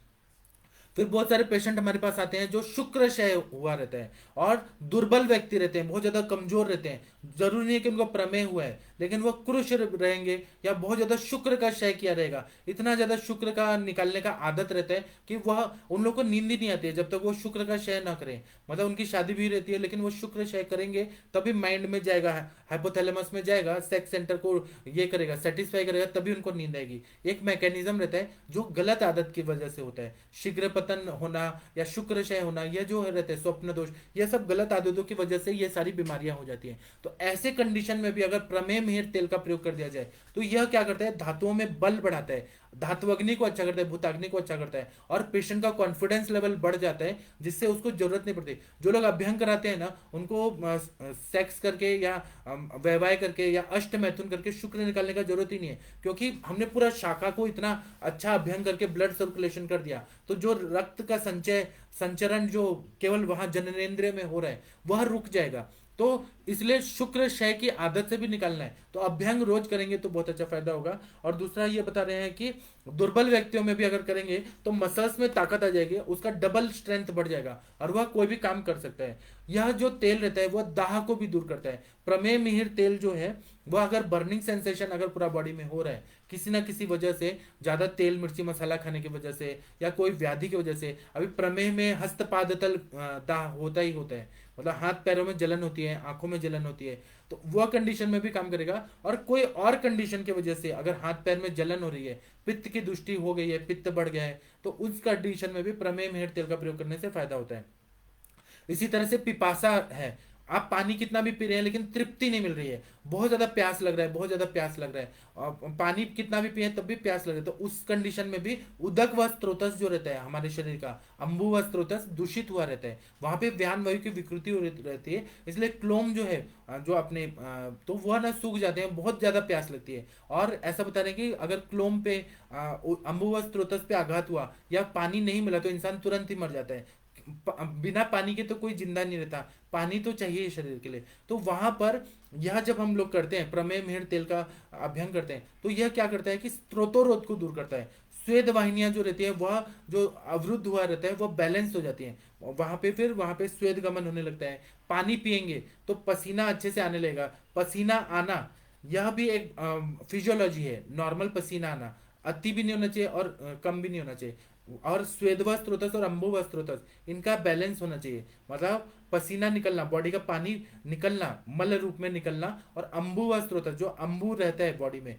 फिर बहुत सारे पेशेंट हमारे पास आते हैं जो शुक्र क्षय हुआ रहता है और दुर्बल व्यक्ति रहते हैं, बहुत ज्यादा कमजोर रहते हैं। जरूरी नहीं है कि उनको प्रमेय हुआ है, लेकिन वो कृश रहेंगे या बहुत ज्यादा शुक्र का क्षय किया रहेगा, इतना ज्यादा शुक्र का निकालने का आदत रहता है कि वह उन लोगों को नींद ही नहीं आती है जब तक वो शुक्र का क्षय ना करें। मतलब उनकी शादी भी रहती है लेकिन वो शुक्र क्षय करेंगे तभी माइंड में जाएगा, हाइपोथैलेमस में जाएगा, सेक्स सेंटर को ये करेगा, सेटिस्फाई करेगा, तभी उनको नींद आएगी। एक मैकेनिज्म रहता है जो गलत आदत की वजह से होता है। शीघ्र पतन होना या शुक्र क्षय होना, यह जो रहते हैं स्वप्न दोष, यह सब गलत आदतों की वजह से ये सारी बीमारियां हो जाती हैं। तो ऐसे कंडीशन में भी अगर प्रमेय मिहिर तेल का प्रयोग कर दिया जाए तो यह क्या करता है, धातुओं में बल बढ़ाता है, धात्वग्नि को अच्छा करता है, भूताग्नि को अच्छा करता है, और पेशेंट का कॉन्फिडेंस लेवल बढ़ जाता है जिससे उसको जरूरत नहीं पड़ती। जो लोग अभ्यंग कराते हैं ना उनको सेक्स करके या वैवाह करके या अष्ट मैथुन करके शुक्र निकालने का जरूरत ही नहीं है, क्योंकि हमने पूरा शाखा को इतना अच्छा अभ्यंग करके ब्लड सर्कुलेशन कर दिया, तो जो रक्त का संचरण जो केवल वहां जननेंद्रिय में हो रहा है वह रुक जाएगा। तो इसलिए शुक्र क्षय की आदत से भी निकालना है तो अभ्यंग रोज करेंगे तो बहुत अच्छा फायदा होगा। और दूसरा ये बता रहे हैं कि दुर्बल व्यक्तियों में भी अगर करेंगे तो मसल्स में ताकत आ जाएगी, उसका डबल स्ट्रेंथ बढ़ जाएगा और वह कोई भी काम कर सकता है। यह जो तेल रहता है वह दाह को भी दूर करता है। प्रमेय मिहिर तेल जो है वह अगर बर्निंग सेंसेशन अगर पूरा बॉडी में हो रहा है किसी ना किसी वजह से, ज्यादा तेल मिर्ची मसाला खाने की वजह से या कोई व्याधि की वजह से, अभी प्रमेह में हस्तपादतल दाह होता ही होता है, मतलब हाथ पैरों में जलन होती है, आंखों में जलन होती है, तो वह कंडीशन में भी काम करेगा। और कोई और कंडीशन की वजह से अगर हाथ पैर में जलन हो रही है, पित्त की दृष्टि हो गई है, पित्त बढ़ गया है, तो उस कंडीशन में भी प्रमेय मिहिर तेल का प्रयोग करने से फायदा होता है। इसी तरह से पिपासा है, आप पानी कितना भी पी रहे हैं लेकिन तृप्ति नहीं मिल रही है, बहुत ज्यादा प्यास लग रहा है, बहुत ज्यादा प्यास लग रहा है, और पानी कितना भी पिए तब भी प्यास लग रहा है, तो उस कंडीशन में भी उदक व स्त्रोतस जो रहता है हमारे शरीर का, अंबु व स्त्रोतस दूषित हुआ रहता है, वहां पे व्यान वायु की विकृति रहती है, इसलिए क्लोम जो है जो अपने तो वह ना सूख जाते हैं, बहुत ज्यादा प्यास लगती है। और ऐसा बता रहे हैं कि अगर क्लोम पे अंबु व स्त्रोतस पे आघात हुआ या पानी नहीं मिला तो इंसान तुरंत ही मर जाता है। बिना पानी के तो कोई जिंदा नहीं रहता, पानी तो चाहिए शरीर के लिए। तो वहां पर यह जब हम लोग करते हैं प्रमेय मिहिर तेल का अभ्यंग करते हैं तो यह क्या करता है कि स्त्रोतोरोध को दूर करता है, स्वेद वाहिनियां जो रहती है वह जो अवरुद्ध हुआ रहता है वह बैलेंस हो जाती है, वहां पे फिर वहां पे स्वेद गमन होने लगता है। पानी पिएंगे तो पसीना अच्छे से आने लगेगा, पसीना आना यह भी एक फिजियोलॉजी है, नॉर्मल पसीना आना, अति भी नहीं होना चाहिए और कम भी नहीं होना चाहिए। और स्वेदवा स्त्रोतस और अंबुवा स्त्रोतस इनका बैलेंस होना चाहिए, मतलब पसीना निकलना, बॉडी का पानी निकलना, मल रूप में निकलना, और अंबुवा स्त्रोतस जो अंबु रहता है बॉडी में,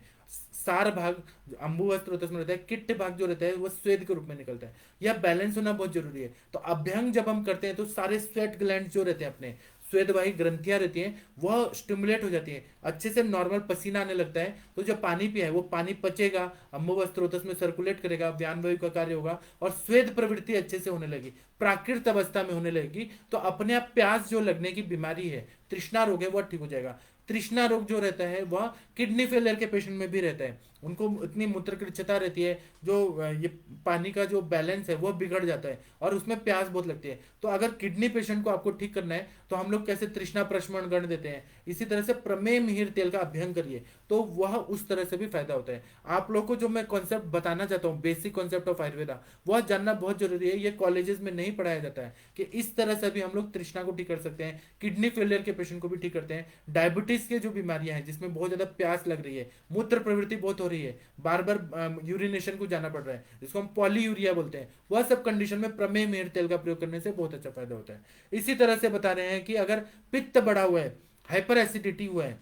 सार भाग अंबुवा स्त्रोतस में रहता है, किट्ट भाग जो रहता है वो स्वेद के रूप में निकलता है। यह बैलेंस होना बहुत जरूरी है। तो अभ्यंग जब हम करते हैं तो सारे स्वेट ग्लैंड जो रहते हैं अपने स्वेदवाही ग्रंथियां रहती हैं वह स्टिमुलेट हो जाती है, अच्छे से नॉर्मल पसीना आने लगता है, तो जो पानी पिया है वो पानी पचेगा, अम्बुवा स्त्रोतस में सर्कुलेट करेगा, व्यान वायु का कार्य होगा और स्वेद प्रवृत्ति अच्छे से होने लगी, प्राकृत अवस्था में होने लगेगी, तो अपने आप प्यास जो लगने की बीमारी है, तृष्णा रोग है, वह ठीक हो जाएगा। तृष्णा रोग जो रहता है वह किडनी फेलियर के पेशेंट में भी रहता है, उनको इतनी मूत्रकृच्छता रहती है, जो ये पानी का जो बैलेंस है वो बिगड़ जाता है और उसमें प्यास बहुत लगती है। तो अगर किडनी पेशेंट को आपको ठीक करना है तो हम लोग कैसे तृष्णा प्रशमन गण देते हैं, इसी तरह से प्रमेय मिहिर तेल का अभ्यंग करिए तो वह उस तरह से भी फायदा होता है। आप लोग को जो मैं कॉन्सेप्ट बताना चाहता हूँ, बेसिक कॉन्सेप्ट ऑफ आयुर्वेदा, वह जानना बहुत जरूरी है। ये कॉलेजेस में नहीं पढ़ाया जाता है कि इस तरह से भी हम लोग तृष्णा को ठीक कर सकते हैं, किडनी फेलियर के पेशेंट को भी ठीक करते हैं, डायबिटीज के जो बीमारियां हैं जिसमें बहुत ज्यादा प्यास लग रही है, मूत्र प्रवृत्ति बहुत हो रही है, बार बार यूरिनेशन को जाना पड़ रहा है, जिसको हम पॉलीयूरिया बोलते हैं, वह सब कंडीशन में प्रमेय मिहिर तेल का प्रयोग करने से बहुत अच्छा फायदा होता है। इसी तरह से बता रहे हैं कि अगर पित्त बढ़ा हुआ है, हाइपर एसिडिटी हुआ है,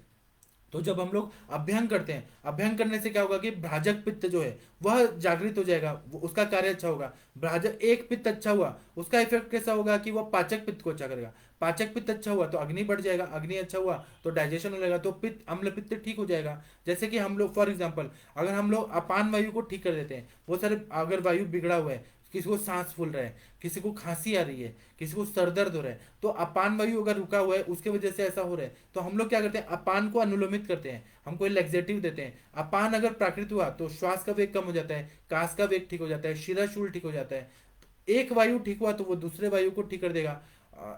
तो जब हम लोग अभ्यंग करते हैं, अभ्यंग करने से क्या होगा कि भ्राजक पित्त जो है वह जागृत हो जाएगा, उसका कार्य अच्छा होगा। भ्राजक एक पित्त अच्छा हुआ, उसका इफेक्ट कैसा होगा कि वह पाचक पित्त को अच्छा करेगा, पाचक पित्त अच्छा हुआ तो अग्नि बढ़ जाएगा, अग्नि अच्छा हुआ तो डाइजेशन हो जाएगा, तो पित्त अम्ल पित्त ठीक हो जाएगा। जैसे कि हम लोग फॉर एग्जाम्पल अगर हम लोग अपान वायु को ठीक कर देते हैं, बहुत सारे अगर वायु बिगड़ा हुआ है किसी को सांस फूल रहा है, किसी को खांसी आ रही है, किसी को सर दर्द हो रहा है, तो अपान वायु अगर रुका हुआ है उसके वजह से ऐसा हो रहा है, तो हम लोग क्या करते हैं, अपान को अनुलोमित करते हैं, हम कोई लेक्सेटिव देते हैं। अपान अगर प्राकृत हुआ तो श्वास का वेग कम हो जाता है, कास का वेग ठीक हो जाता है, शिराशूल ठीक हो जाता है। एक वायु ठीक हुआ तो वो दूसरे वायु को ठीक कर देगा।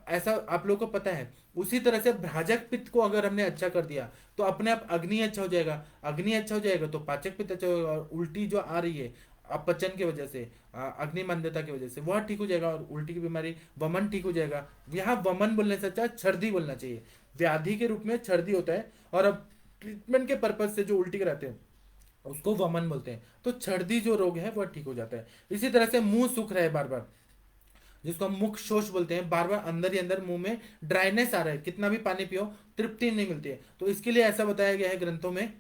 ऐसा आप लोगों को पता है। उसी तरह से भ्राजक पित्त को अगर हमने अच्छा कर दिया तो अपने आप अग्नि अच्छा हो जाएगा, अग्नि अच्छा हो जाएगा तो पाचक पित्त अच्छा होगा, और उल्टी जो आ रही है अपचन की वजह से, अग्नि मंदता की वजह से, वह ठीक हो जाएगा, और उल्टी की बीमारी, वमन ठीक हो जाएगा। यहाँ वमन बोलने से अच्छा छर्दी बोलना चाहिए। व्याधि के रूप में छर्दी होता है, और अब ट्रीटमेंट के पर्पज से जो उल्टी कराते हैं उसको वमन बोलते हैं। तो छर्दी जो रोग है वह ठीक हो जाता है। इसी तरह से मुंह सूख रहा है बार बार, जिसको हम मुख शोष बोलते हैं, बार बार अंदर ही अंदर मुंह में ड्राइनेस आ रहा है, कितना भी पानी पियो तृप्ति नहीं मिलती है, तो इसके लिए ऐसा बताया गया है ग्रंथों में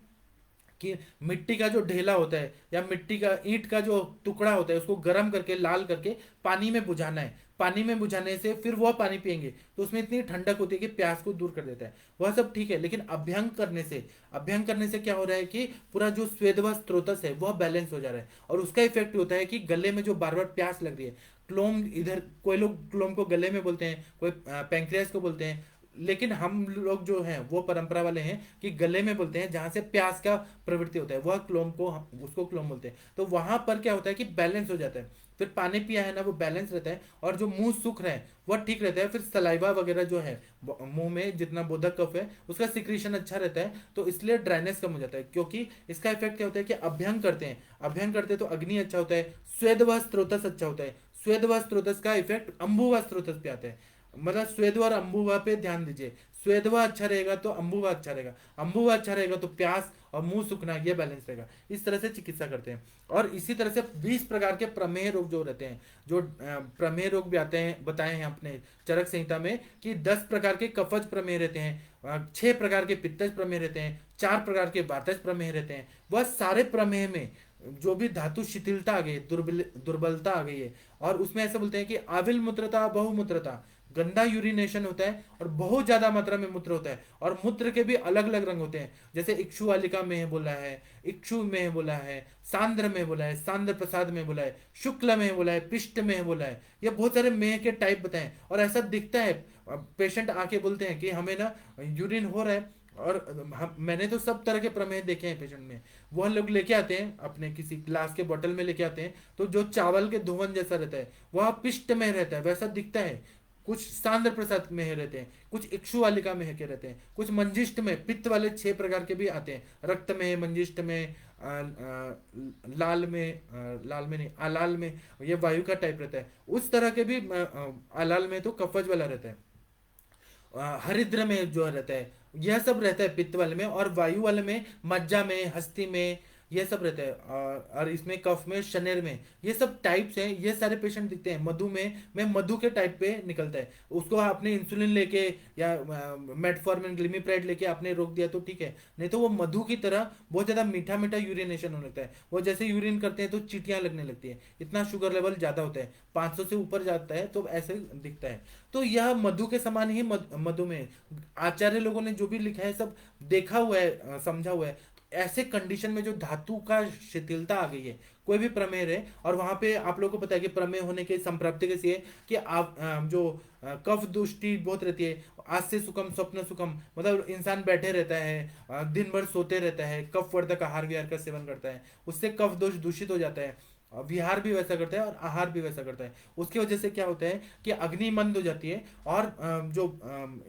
कि मिट्टी का जो ढेला होता है या मिट्टी का ईंट का जो टुकड़ा होता है उसको गर्म करके लाल करके पानी में बुझाना है। पानी में बुझाने से फिर वह पानी पिएंगे तो उसमें इतनी ठंडक होती है कि प्यास को दूर कर देता है। वह सब ठीक है, लेकिन अभ्यंग करने से क्या हो रहा है कि पूरा जो स्वेद व स्त्रोतस है वह बैलेंस हो जा रहा है, और उसका इफेक्ट होता है कि गले में जो बार बार प्यास लग रही है, क्लोम, इधर कोई लोग क्लोम को गले में बोलते हैं, कोई पैंक्रियास को बोलते हैं, लेकिन हम लोग जो हैं वो परंपरा वाले हैं कि गले में बोलते हैं, जहां से प्यास का प्रवृत्ति होता है वह क्लोम को, उसको क्लोम बोलते हैं। तो वहां पर क्या होता है कि बैलेंस हो जाता है, फिर पानी पिया है ना वो बैलेंस रहता है, और जो मुंह सूख रहा है वह ठीक रहता है। फिर सलाइवा वगैरह जो है मुंह में जितना बोधक कफ है उसका सिक्रीशन अच्छा रहता है, तो इसलिए ड्राइनेस कम हो जाता है। क्योंकि इसका इफेक्ट क्या होता है कि अभ्यंग करते हैं, अभ्यंग करते हैं तो अग्नि अच्छा होता है, स्वेद व स्त्रोतस अच्छा होता है। स्वेद व स्त्रोतस का इफेक्ट अंबु व स्त्रोतस पे आता है, मतलब स्वेद और अम्बुवा पे ध्यान दीजिए। स्वेदवा अच्छा रहेगा तो अम्बुवा अच्छा रहेगा, अम्बुवा अच्छा रहेगा तो प्यास और मुंह सूखना ये बैलेंस रहेगा। इस तरह से चिकित्सा करते हैं। और इसी तरह से 20 प्रकार के प्रमेह रोग जो रहते हैं, जो प्रमेह रोग भी आते हैं, बताए हैं अपने चरक संहिता में कि 10 प्रकार के कफज प्रमेह रहते हैं, 6 प्रकार के पित्तज प्रमेह रहते हैं, 4 प्रकार के वातज प्रमेह रहते हैं। वह सारे प्रमेह में जो भी धातु शिथिलता आ गई है, दुर्बलता आ गई है, और उसमें ऐसा बोलते हैं कि आविल मूत्रता, बहुमूत्रता, गंदा यूरिनेशन होता है और बहुत ज्यादा मात्रा में मूत्र होता है, और मूत्र के भी अलग अलग रंग होते हैं, जैसे इक्षु वालिका में बोला है, इक्षु में बोला है, सांद्र में बोला है, सांद्र प्रसाद में बोला है, शुक्ल में बोला है, पिष्ट में बोला है। ये बहुत सारे मेह के टाइप बताए, और ऐसा दिखता है। पेशेंट आके बोलते हैं कि हमें ना यूरिन हो रहा है, और मैंने तो सब तरह के प्रमेह देखे हैं पेशेंट में। वह लोग लेके आते हैं अपने किसी ग्लास के बोतल में लेके आते हैं, तो जो चावल के धुवन जैसा रहता है वह पिष्ट में रहता है, वैसा दिखता है। कुछ सांद्र प्रसाद में रहते हैं, कुछ इक्षु वालिका में के रहते हैं, कुछ मंजिष्ठ में, पित्त वाले 6 प्रकार के भी आते हैं, रक्त में, मंजिष्ठ में, लाल में, लाल में नहीं, अलाल में, ये वायु का टाइप रहता है। उस तरह के भी अलाल में तो कफज वाला रहता है, हरिद्र में जो रहता है, यह सब रहता है पित्त वाले में, और वायु वाले में मज्जा में, हस्ती में, ये सब रहता है, और इसमें कफ में, शनेर में, ये सब टाइप्स हैं। ये सारे पेशेंट दिखते हैं। मधु में मधु के टाइप पे निकलता है, उसको आपने इंसुलिन लेके या मेटफॉर्मिन, ग्लिमिप्राइड लेके आपने रोक दिया तो ठीक है, नहीं तो वो मधु की तरह बहुत ज्यादा मीठा मीठा यूरिनेशन होने लगता है। वो जैसे यूरिन करते हैं तो चीटियां लगने लगती है, इतना शुगर लेवल ज्यादा होता है, 500 से ऊपर जाता है तो ऐसे दिखता है। तो यह मधु के समान ही मधु में आचार्य लोगों ने जो भी लिखा है सब देखा हुआ है, समझा हुआ है। ऐसे कंडीशन में जो धातु का शिथिलता आ गई है, कोई भी प्रमेय है, और वहां पे आप लोगों को पता है कि प्रमेय होने की संप्राप्ति कैसी है कि आप जो कफ दुष्टि बहुत रहती है, आज से सुखम स्वप्न सुखम, मतलब इंसान बैठे रहता है, दिन भर सोते रहता है, कफ वर्धक आहार विहार का सेवन करता है, उससे कफ दोष दूषित हो जाता है, विहार भी वैसा करता है और आहार भी वैसा करता है। उसकी वजह से क्या होता है कि अग्नि मंद हो जाती है, और जो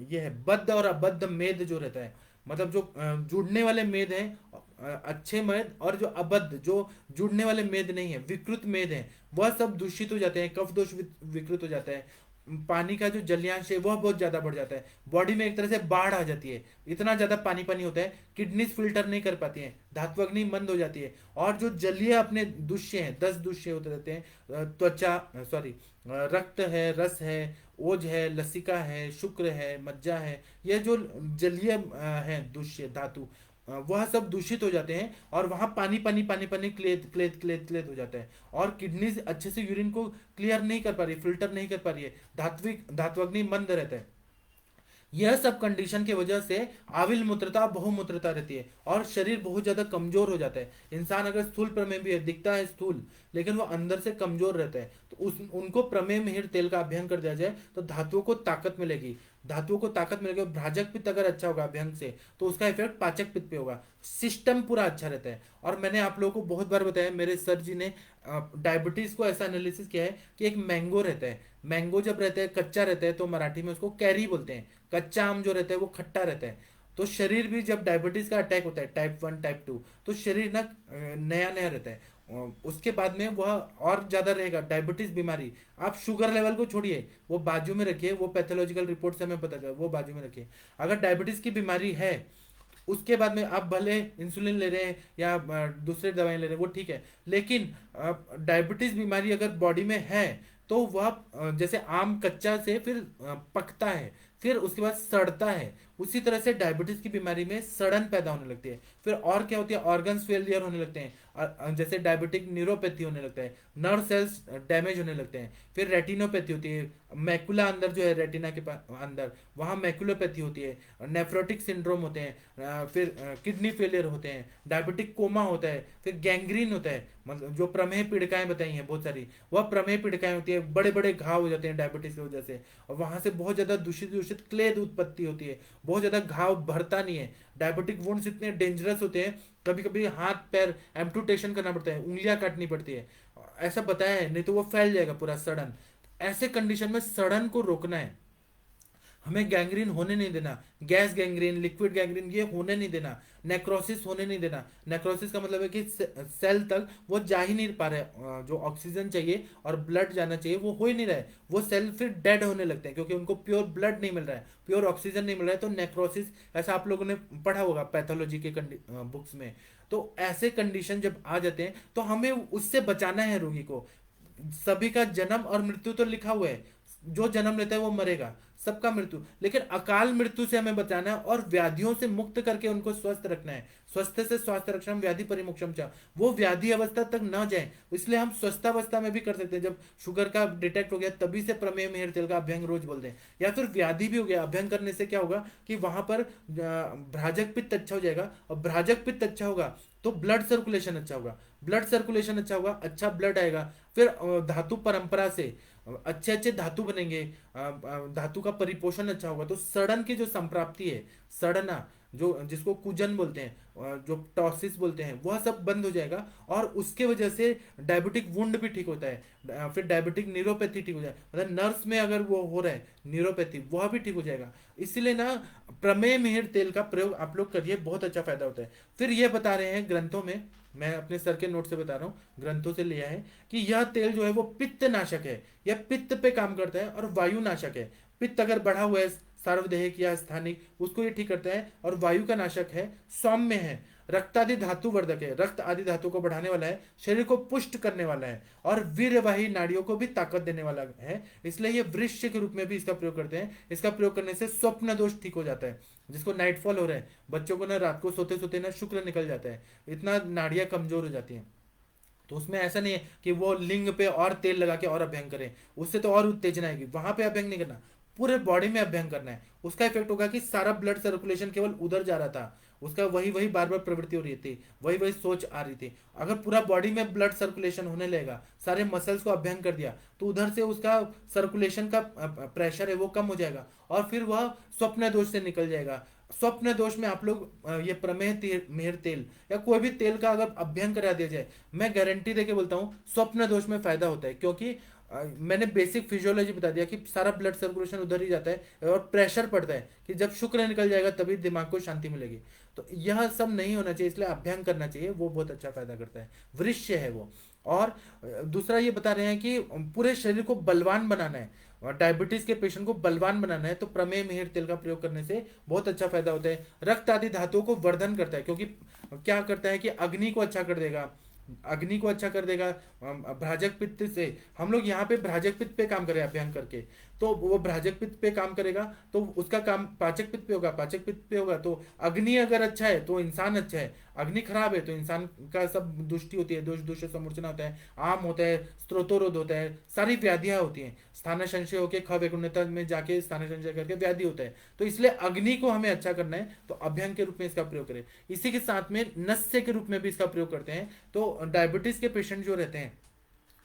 ये है बद्ध और अबद्ध मेद जो रहता है, मतलब जो जुड़ने वाले मेद हैं, अच्छे मेद, और जो अबद्ध, जो जुड़ने वाले मेद नहीं है, विकृत मेद है, वह सब दूषित हो जाते हैं, कफ दोष विकृत हो जाता है। पानी का जो जलियांश है वह बहुत ज्यादा बढ़ जाता है, बॉडी में एक तरह से बाढ़ आ जाती है, इतना ज्यादा पानी पानी होता है, किडनीज फिल्टर नहीं कर पाती हैं, धात्वग्नि मंद हो जाती है, और जो जलीय अपने दूष्य हैं, 10 दूष्य होते रहते हैं, त्वचा, सॉरी, रक्त है, रस है, ओज है, लसिका है, शुक्र है, मज्जा है, ये जो जलीय है दूष्य धातु, वह सब दूषित हो जाते हैं, और वहां पानी पानी पानी पानी, क्लेद क्लेद क्लेद क्लेद हो जाता है, और किडनी अच्छे से यूरिन को क्लियर नहीं कर पा रही, फिल्टर नहीं कर पा रही है, धात्विक धात्वग्नि मंद रहता है। यह सब कंडीशन की वजह से आविल मूत्रता बहुमूत्रता रहती है और शरीर बहुत ज्यादा कमजोर हो जाता है। इंसान अगर स्थूल प्रमेय भी है, दिखता है स्थूल, लेकिन वो अंदर से कमजोर रहता है, तो उस उनको प्रमेय मिहिर तेल का अभ्यंग कर दिया जाए तो धातुओं को ताकत मिलेगी। धातुओं को ताकत मिलेगी और भ्राजक पित्त अगर अच्छा होगा अभ्यंग से तो उसका इफेक्ट पाचक पित्त पे होगा। सिस्टम पूरा अच्छा रहता है। और मैंने आप लोगों को बहुत बार बताया, मेरे सर जी ने डायबिटीज को ऐसा एनालिसिस किया है कि एक मैंगो रहता है, मैंगो जब रहता है कच्चा रहता है तो मराठी में उसको कैरी बोलते हैं। कच्चा आम जो रहता है वो खट्टा रहता है। तो शरीर भी जब डायबिटीज का अटैक होता है टाइप 1 टाइप 2, तो शरीर ना नया नया रहता है। उसके बाद में वह और ज्यादा रहेगा डायबिटीज बीमारी। आप शुगर लेवल को छोड़िए, वो बाजू में रखिए, वो पैथोलॉजिकल रिपोर्ट से हमें पता चला, वो बाजू में रखिए। अगर डायबिटीज की बीमारी है उसके बाद में आप भले इंसुलिन ले रहे हैं या दूसरे दवाएं ले रहे हैं वो ठीक है, लेकिन डायबिटीज बीमारी अगर बॉडी में है तो वह जैसे आम कच्चा से फिर पकता है, फिर उसके बाद सड़ता है, उसी तरह से डायबिटीज की बीमारी में सड़न पैदा होने लगती है। फिर और क्या होती है, ऑर्गन्स फेलियर होने लगते हैं, जैसे डायबिटिक न्यूरोपैथी होने लगता है, नर्व सेल्स डैमेज होने लगते हैं। फिर रेटिनोपैथी होती है, मैकुला अंदर जो है रेटिना के अंदर वहाँ मैकुलोपैथी होती है, नेफ्रोटिक सिंड्रोम होते हैं, फिर किडनी फेलियर होते हैं, डायबिटिक कोमा होता है, फिर गैंग्रीन होता है। मतलब जो प्रमेह पीड़िकाएं बताई हैं बहुत सारी, वह प्रमेह पीड़िकाएं होती है, बड़े बड़े घाव हो जाते हैं डायबिटीज की वजह से, और वहां से बहुत ज्यादा दूषित दूषित क्लेद उत्पत्ति होती है, बहुत ज्यादा घाव भरता नहीं है। डायबिटिक वुंड्स इतने डेंजरस होते हैं, कभी कभी हाथ पैर एम्पुटेशन करना पड़ता है, उंगलियां काटनी पड़ती है, ऐसा बताया है, नहीं तो वो फैल जाएगा पूरा सड़न। ऐसे कंडीशन में सड़न को रोकना है, हमें गैंग्रीन होने नहीं देना, गैस गैंग्रीन लिक्विड गैंग्रीन ये होने नहीं देना, नेक्रोसिस होने नहीं देना। नेक्रोसिस का मतलब है कि सेल तक वो जा ही नहीं पा रहे, जो ऑक्सीजन चाहिए और ब्लड जाना चाहिए वो हो ही नहीं रहा है, वो सेल फिर डेड होने लगते हैं क्योंकि उनको प्योर ब्लड नहीं मिल रहा है, प्योर ऑक्सीजन नहीं मिल रहा है, तो नेक्रोसिस, ऐसा आप लोगों ने पढ़ा होगा पैथोलॉजी के बुक्स में। तो ऐसे कंडीशन जब आ जाते हैं तो हमें उससे बचाना है रोगी को। सभी का जन्म और मृत्यु तो लिखा हुआ है, जो जन्म लेता है वो मरेगा, सबका मृत्यु, लेकिन अकाल मृत्यु से हमें बचाना है और व्याधियों से मुक्त करके उनको स्वस्थ रखना है। स्वस्थ से स्वास्थ्य रक्षण व्याधि परिमुक्षम चा, वो व्याधि अवस्था तक न जाए, इसलिए हम स्वस्थावस्था में भी कर सकते हैं। जब शुगर का डिटेक्ट हो गया तभी से प्रमेय मिहिर तेल का अभ्यंग रोज बोल दें, या फिर व्याधि भी हो गया, अभ्यंग करने से क्या होगा कि वहां पर भ्राजक पित्त अच्छा हो जाएगा, और भ्राजक पित्त अच्छा होगा तो ब्लड सर्कुलेशन अच्छा होगा, ब्लड सर्कुलेशन अच्छा होगा, अच्छा ब्लड आएगा, फिर धातु परंपरा से अच्छे अच्छे धातु बनेंगे, धातु का परिपोषण अच्छा होगा, तो सड़न की जो संप्राप्ति है, सड़ना जो जिसको कुजन बोलते हैं, जो टॉसिस बोलते हैं, वह सब बंद हो जाएगा, और उसके वजह से डायबिटिक वुंड भी ठीक होता है, फिर डायबिटिक न्यूरोपैथी ठीक हो जाए, मतलब नर्व्स में अगर वो हो रहा है न्यूरोपैथी वह भी ठीक हो जाएगा। इसीलिए ना प्रमेय मिहिर तेल का प्रयोग आप लोग करिए, बहुत अच्छा फायदा होता है। फिर ये बता रहे हैं ग्रंथों में, मैं अपने सर के नोट से बता रहा हूँ, ग्रंथों से लिया है कि यह तेल जो है वो पित्त नाशक है, यह पित्त पे काम करता है, और वायु नाशक है। पित्त अगर बढ़ा हुआ है सार्वदेहिक या स्थानिक, उसको ये ठीक करता है, और वायु का नाशक है, सौम्य है, रक्त आदि धातु वर्धक है, रक्त आदि धातु को बढ़ाने वाला है, शरीर को पुष्ट करने वाला है, और वीर्यवाही नाड़ियों को भी ताकत देने वाला है। इसलिए ये वृक्ष के रूप में भी इसका प्रयोग करते हैं। इसका प्रयोग करने से स्वप्न दोष ठीक हो जाता है, जिसको नाइटफॉल हो रहा है, बच्चों को ना रात को सोते सोते ना शुक्र निकल जाता है, इतना नाड़ियां कमजोर हो जाती हैं। तो उसमें ऐसा नहीं है कि वो लिंग पे और तेल लगा के और अभ्यंग करें, उससे तो और उत्तेजना आएगी, वहां पे अभ्यंग नहीं करना, पूरे बॉडी में अभ्यंग करना है। उसका इफेक्ट होगा कि सारा ब्लड सर्कुलेशन केवल उधर जा रहा था, उसका वही वही बार बार प्रवृत्ति हो रही थी, वही वही सोच आ रही थी। अगर पूरा बॉडी में ब्लड सर्कुलेशन होने लगेगा, सारे मसल्स को अभ्यंग कर दिया, तो उधर से उसका सर्कुलेशन का प्रेशर है वो कम हो जाएगा, और फिर वह स्वप्न दोष से निकल जाएगा। स्वप्न दोष में आप लोग ये प्रमेह मिहिर तेल या कोई भी तेल का अगर अभ्यंग करा दिया जाए, मैं गारंटी देके बोलता हूँ स्वप्न दोष में फायदा होता है, क्योंकि मैंने बेसिक फिजियोलॉजी बता दिया कि सारा ब्लड सर्कुलेशन उधर ही जाता है, और प्रेशर पड़ता है कि जब शुक्र निकल जाएगा तभी दिमाग को शांति मिलेगी। तो यह सब नहीं होना चाहिए, इसलिए अभ्यंग करना चाहिए, वो बहुत अच्छा फायदा करता है, वृक्ष है वो। और दूसरा ये बता रहे हैं कि पूरे शरीर को बलवान बनाना है, और डायबिटीज के पेशेंट को बलवान बनाना है, तो प्रमेय मिहिर तेल का प्रयोग करने से बहुत अच्छा फायदा होता है। रक्त आदि धातुओं को वर्धन करता है, क्योंकि क्या करता है कि अग्नि को अच्छा कर देगा, अग्नि को अच्छा कर देगा। भ्राजक पित्त से हम लोग यहाँ पे भ्राजक पित्त पे काम करें अभ्यंग करके, तो वो भ्राजक पित्त पे काम करेगा, तो उसका काम पाचक पित्त पे होगा, पाचक पित्त पे होगा तो अग्नि अगर अच्छा है तो इंसान अच्छा है, अग्नि खराब है तो इंसान का सब दुष्टि होती है, दोष दोष समूर्छना होता है, आम होता है, स्त्रोतोरोध होता है, सारी व्याधियां होती हैं, स्थान संशय होके ख वैकुण्ठता में जाके स्थान संशय करके व्याधि होता है। तो इसलिए अग्नि को हमें अच्छा करना है तो अभ्यंग के रूप में इसका प्रयोग करें। इसी के साथ में नस्य के रूप में भी इसका प्रयोग करते हैं। तो डायबिटीज के पेशेंट जो रहते हैं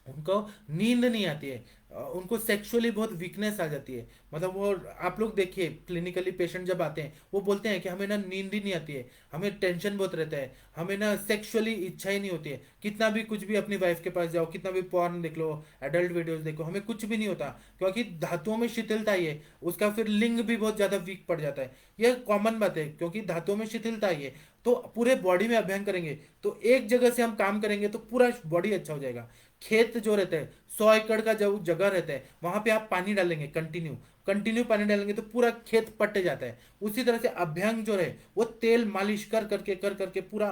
उनको नींद नहीं आती है, उनको सेक्सुअली बहुत वीकनेस आ जाती है, मतलब वो आप लोग देखिए क्लिनिकली पेशेंट जब आते हैं वो बोलते हैं कि हमें ना नींद ही नहीं आती है, हमें टेंशन बहुत रहता है, हमें ना सेक्सुअली इच्छा ही नहीं होती है, कितना भी कुछ भी अपनी वाइफ के पास जाओ, कितना भी पॉर्न देख लो, एडल्ट वीडियोस देखो, हमें कुछ भी नहीं होता, क्योंकि धातुओं में शिथिलता ही है, उसका फिर लिंग भी बहुत ज्यादा वीक पड़ जाता है। यह कॉमन बात है, क्योंकि धातुओं में शिथिलता ही है। तो पूरे बॉडी में अभ्यंग करेंगे तो एक जगह से हम काम करेंगे तो पूरा बॉडी अच्छा हो जाएगा। खेत जो रहता है 100 एकड़ का जो जगह रहता है वहां पे आप पानी डालेंगे, कंटिन्यू कंटिन्यू पानी डालेंगे तो पूरा खेत पट जाता है। उसी तरह से अभ्यंग जो है वो तेल मालिश कर करके पूरा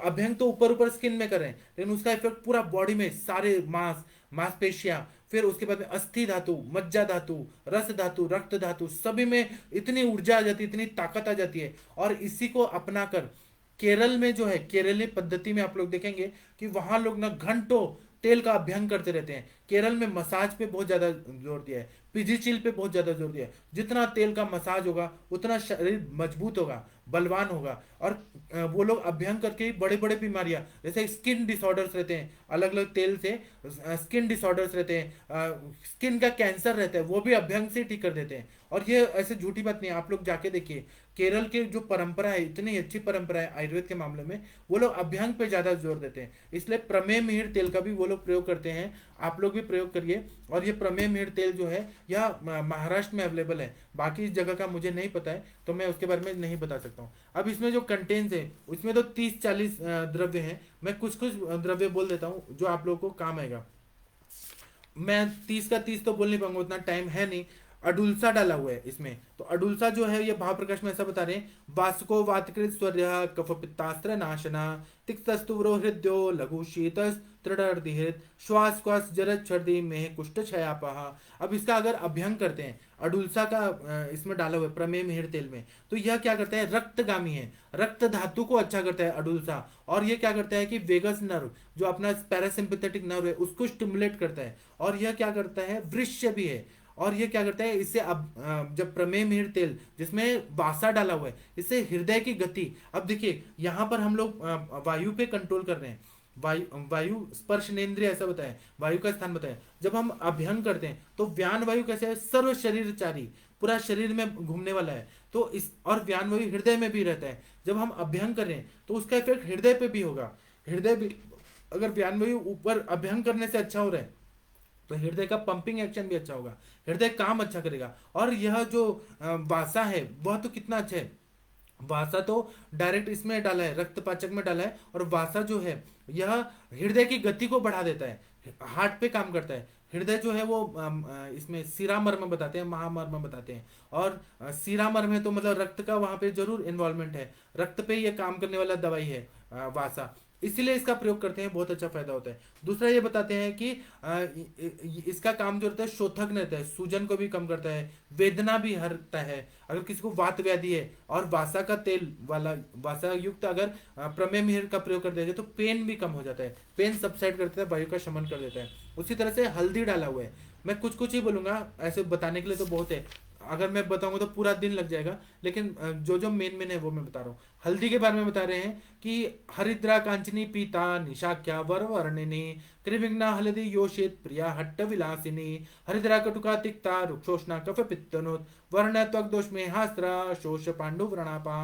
अभ्यंग तो ऊपर ऊपर स्किन में कर रहे हैं, लेकिन उसका इफेक्ट पूरा बॉडी में, सारे मांसपेशियां, फिर उसके बाद में अस्थि धातु, मज्जा धातु, रस धातु, रक्त धातु, सभी में इतनी ऊर्जा आ जाती है, इतनी ताकत आ जाती है। और इसी को अपनाकर केरल में जो है, केरली पद्धति में आप लोग देखेंगे कि वहां लोग ना घंटों तेल का अभ्यंग करते रहते हैं। केरल में मसाज पे बहुत ज्यादा जोर दिया है, पीजी चिल पे बहुत ज्यादा जोर दिया है। जितना तेल का मसाज होगा उतना शरीर मजबूत होगा, बलवान होगा। और वो लोग अभ्यंग करके बड़े बड़े बीमारियां जैसे स्किन डिसऑर्डर्स रहते हैं, अलग अलग तेल से स्किन डिसऑर्डर्स रहते हैं, स्किन का कैंसर रहता है वो भी अभ्यंग से ठीक कर देते हैं। और ये ऐसे झूठी बात नहीं है, आप लोग जाके देखिए केरल के जो परंपरा है, इतनी अच्छी परंपरा है आयुर्वेद के मामले में, वो लोग अभ्यंग पे ज्यादा जोर देते हैं। इसलिए प्रमेय मिहिर तेल का भी वो लोग प्रयोग करते हैं, आप लोग भी प्रयोग करिए। और ये प्रमेय मिहिर तेल जो है यह महाराष्ट्र में अवेलेबल है, बाकी जगह का मुझे नहीं पता है तो मैं उसके बारे में नहीं बता सकता हूँ। अब इसमें जो कंटेंट्स है उसमें तो 30-40 द्रव्य हैं, मैं कुछ कुछ द्रव्य बोल देता हूँ जो आप लोगों को काम आएगा। मैं 30 का 30 तो बोल नहीं पाऊंगा, उतना टाइम है नहीं। अडुल्सा डाला हुआ है इसमें, तो अडुल्सा जो है ये भाव प्रकाश में ऐसा बता रहे हैं, वास्को वातकृत स्वर्य कफ पित्तास्त्र नाशना तिक्तस्तुवरो हृदयो लघु शीत तृणर्दिहृत श्वास श्वास जरद छर्दी में कुष्ठ क्षयापहा। अब इसका अगर अभ्यंग करते हैं अडुल्सा का, इसमें डाला हुआ है प्रमेय मिहिर तेल में, तो यह क्या करता है, रक्तगामी है, रक्त धातु को अच्छा करता है अडुल्सा। और ये क्या करता है कि वेगस नर्व जो अपना पैरासिम्पैथेटिक नर्व है उसको स्टिमुलेट करता है। और यह क्या करता है, वृश्य भी है। और ये क्या करता है, इससे अब जब प्रमेय मिहिर तेल जिसमें वासा डाला हुआ है, इससे हृदय की गति, अब देखिए यहां पर हम लोग वायु पे कंट्रोल कर रहे हैं, वायु स्पर्श नेन्द्रिय ऐसा बताया, वायु का स्थान बताया। जब हम अभ्यंग करते हैं तो व्यान वायु कैसे है, सर्व शरीरचारी, पूरा शरीर में घूमने वाला है। तो इस और व्यान वायु हृदय में भी रहता है। जब हम अभ्यंग कर रहे हैं तो उसका इफेक्ट हृदय पे भी होगा। हृदय भी अगर व्यान वायु ऊपर अभ्यंग करने से अच्छा हो रहा है तो हृदय का पंपिंग एक्शन भी अच्छा होगा, हृदय काम अच्छा करेगा। और यह जो वासा है वह तो कितना अच्छा है, वासा तो डायरेक्ट इसमें डाला है, रक्तपाचक में डाला है। और वासा जो है यह हृदय की गति को बढ़ा देता है, हार्ट पे काम करता है। हृदय जो है वो इसमें शिरामर्म बताते हैं, महामर्म बताते हैं। और शिरामर्म है तो मतलब रक्त का वहां पे जरूर इन्वॉल्वमेंट है, रक्त पे ये काम करने वाला दवाई है वासा, इसीलिए इसका प्रयोग करते हैं, बहुत अच्छा फायदा होता है। दूसरा ये बताते हैं कि इसका काम जो रहता है शोथक रहता है, सूजन को भी कम करता है, वेदना भी हरता है। अगर किसी को वात व्याधि है और वासा का तेल वाला, वासा युक्त अगर प्रमेय मिहिर का प्रयोग कर देते तो पेन भी कम हो जाता है, पेन सबसाइड कर देता है, वायु का शमन कर देता है। उसी तरह से हल्दी डाला हुआ है, मैं कुछ कुछ ही बोलूंगा, ऐसे बताने के लिए तो बहुत है, अगर मैं बताऊंगा तो पूरा दिन लग जाएगा, लेकिन जो जो मेन मेन है वो मैं बता रहा हूँ। हल्दी के बारे में बता रहे हैं कि हरिद्रा कांचनी पीता निशाख्या वर वर्णिनी त्रिविघ्ना हल्दी योषित प्रिया हट्ट विलासिनी हरिद्रा कटुका तिक्ता रुक्षोष्णा कफ पित्तनोत वर्ण त्वक दोष में हास्त्रा शोष पांडु व्रणापा।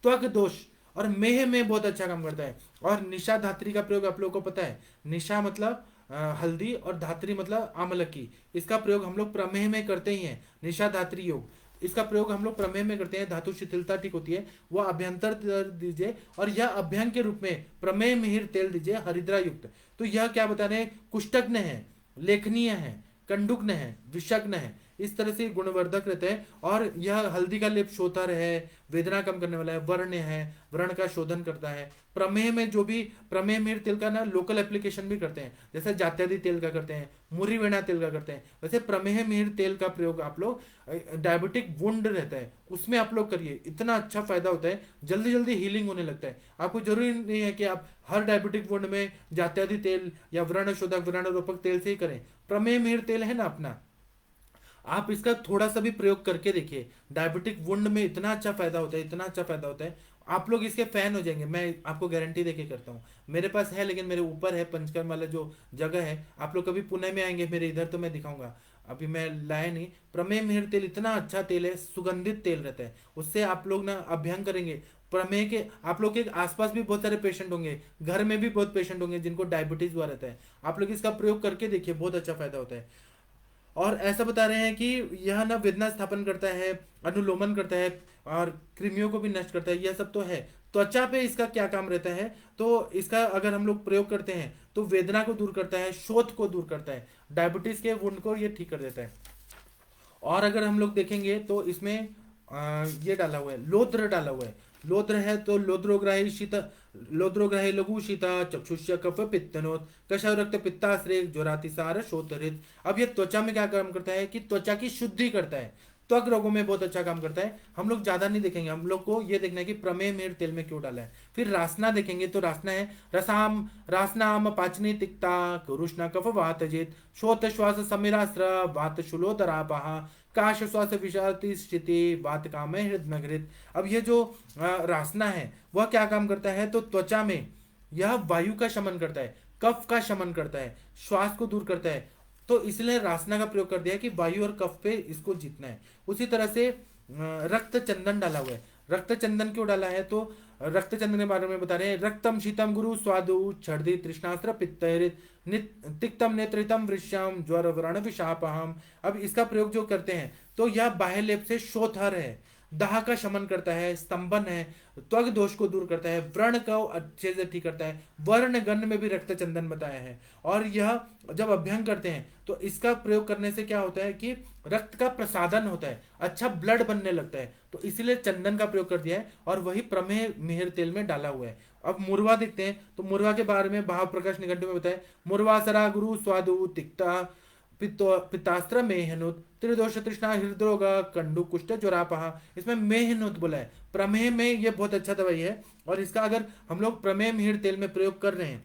त्वक दोष और मेह में बहुत अच्छा काम करता है। और निशा धात्री का प्रयोग आप लोगों को पता है, निशा मतलब हल्दी और धात्री मतलब आमलकी, इसका प्रयोग हम लोग प्रमेह में करते ही हैं। निशा धात्री योग इसका प्रयोग हम लोग प्रमेह में करते हैं, धातु शिथिलता ठीक होती है, वह अभ्यंतर दीजिए। और यह अभ्यंग के रूप में प्रमेय मिहिर तेल दीजिए हरिद्रा युक्त। तो यह क्या बता रहे हैं, कुष्ठग्न है, लेखनीय है, कंडुग्न है, विषग्न है, इस तरह से गुणवर्धक रहता है। और यह हल्दी का लेप शोथर है, वेदना कम करने वाला है, वर्ण है, व्रण का शोधन करता है। प्रमेह में जो भी प्रमेह मिहिर तेल का ना लोकल एप्लीकेशन भी करते हैं, जैसे जात्यादि तेल का करते हैं, मुरी वेणा तेल का करते हैं, वैसे प्रमेह मिहिर तेल का प्रयोग आप लोग डायबिटिक वुंड रहता है उसमें आप लोग करिए, इतना अच्छा फायदा होता है, जल्दी जल्दी हीलिंग होने लगता है। आपको जरूरी नहीं है कि आप हर डायबिटिक वुंड में जात्यादि तेल या व्रण शोधक व्रण रोपक तेल से ही करें। प्रमेह मिहिर तेल है ना अपना, आप इसका थोड़ा सा भी प्रयोग करके देखिए, डायबिटिक वुंड में इतना अच्छा फायदा होता है, इतना अच्छा फायदा होता है, आप लोग इसके फैन हो जाएंगे। मैं आपको गारंटी देके करता हूँ, मेरे पास है, लेकिन मेरे ऊपर है पंचकर्म वाला जो जगह है। आप लोग कभी पुणे में आएंगे मेरे इधर तो मैं दिखाऊंगा, अभी मैं लाया नहीं। प्रमेय मिहिर तेल इतना अच्छा तेल है, सुगंधित तेल रहता है, उससे आप लोग ना अभ्यंग करेंगे। प्रमेय के आप लोग के आसपास भी बहुत सारे पेशेंट होंगे, घर में भी बहुत पेशेंट होंगे जिनको डायबिटीज हुआ रहता है, आप लोग इसका प्रयोग करके देखिए, बहुत अच्छा फायदा होता है। और ऐसा बता रहे हैं कि यह ना वेदना स्थापन करता है, अनुलोमन करता है, और कृमियों को भी नष्ट करता है, यह सब तो है। त्वचा पे इसका क्या काम रहता है, तो इसका अगर हम लोग प्रयोग करते हैं तो वेदना को दूर करता है, शोथ को दूर करता है, डायबिटीज के वुंड को ये ठीक कर देता है। और अगर हम लोग देखेंगे तो इसमें ये डाला हुआ है, लोद्र डाला हुआ है। लोद्र है तो लोद्रोग्राही शीत, लोद्रोग्राही लघु शीता चक्षुष्य कफ पित्तनोत कषाय रक्त पित्ताश्रेय ज्वरातिसार शोधरित। अब ये त्वचा में क्या काम करता है कि त्वचा की शुद्धि करता है, त्वक रोगों में बहुत अच्छा काम करता है। हम लोग ज्यादा नहीं देखेंगे, हम लोग को ये देखना है कि प्रमेय मेर तेल में क्यों डाला है। फिर रासना देखेंगे तो रासना है रसाम रासनाम पाचनी तिक्ता कुरुष्णा कफ वातजित शोथ श्वास समीरास्त्र वात शूलोदरापहा काश श्वास विषाति स्थिति वात काम हृदय। अब ये जो रासना है वह क्या काम करता है, तो त्वचा में यह वायु का शमन करता है, कफ का शमन करता है, श्वास को दूर करता है। तो इसलिए रासना का प्रयोग कर दिया कि वायु और कफ पे इसको जीतना है। उसी तरह से रक्त चंदन डाला हुआ है। रक्त चंदन क्यों डाला है, तो रक्त चंदन के बारे में बता रहे हैं, रक्तम शीतम गुरु स्वादु छर्दी तृष्णास्त्र पित्तरित तिक्तम नेत्रितम वृश्यम ज्वर व्रण विषापहम। अब इसका प्रयोग जो करते हैं तो यह बाह्य लेप से शोथर है, दाह का शमन करता है, स्तंभन है, त्वग दोष को दूर करता है, व्रण को अच्छे से ठीक करता है, वर्ण गण में भी रक्त चंदन बताया है। और यह जब अभ्यंग करते हैं तो इसका प्रयोग करने से क्या होता है कि रक्त का प्रसादन होता है, अच्छा ब्लड बनने लगता है, तो इसीलिए चंदन का प्रयोग कर दिया है और वही प्रमेह मिहिर तेल में डाला हुआ है। अब मुरवा देखते हैं तो मुरवा के बारे में भाव प्रकाश निघंटु में बताया, मुरवा सरा गुरु स्वादु तिक्ता पित्तास्त्र मेहनुत त्रिदोष तृष्णा हृदरोग कंडु कुष्ठ ज्वरापहा। इसमें मेहनुत बोला है, प्रमेह में ये बहुत अच्छा दवाई है। और इसका अगर हम लोग प्रमेह मिहिर तेल में प्रयोग कर रहे हैं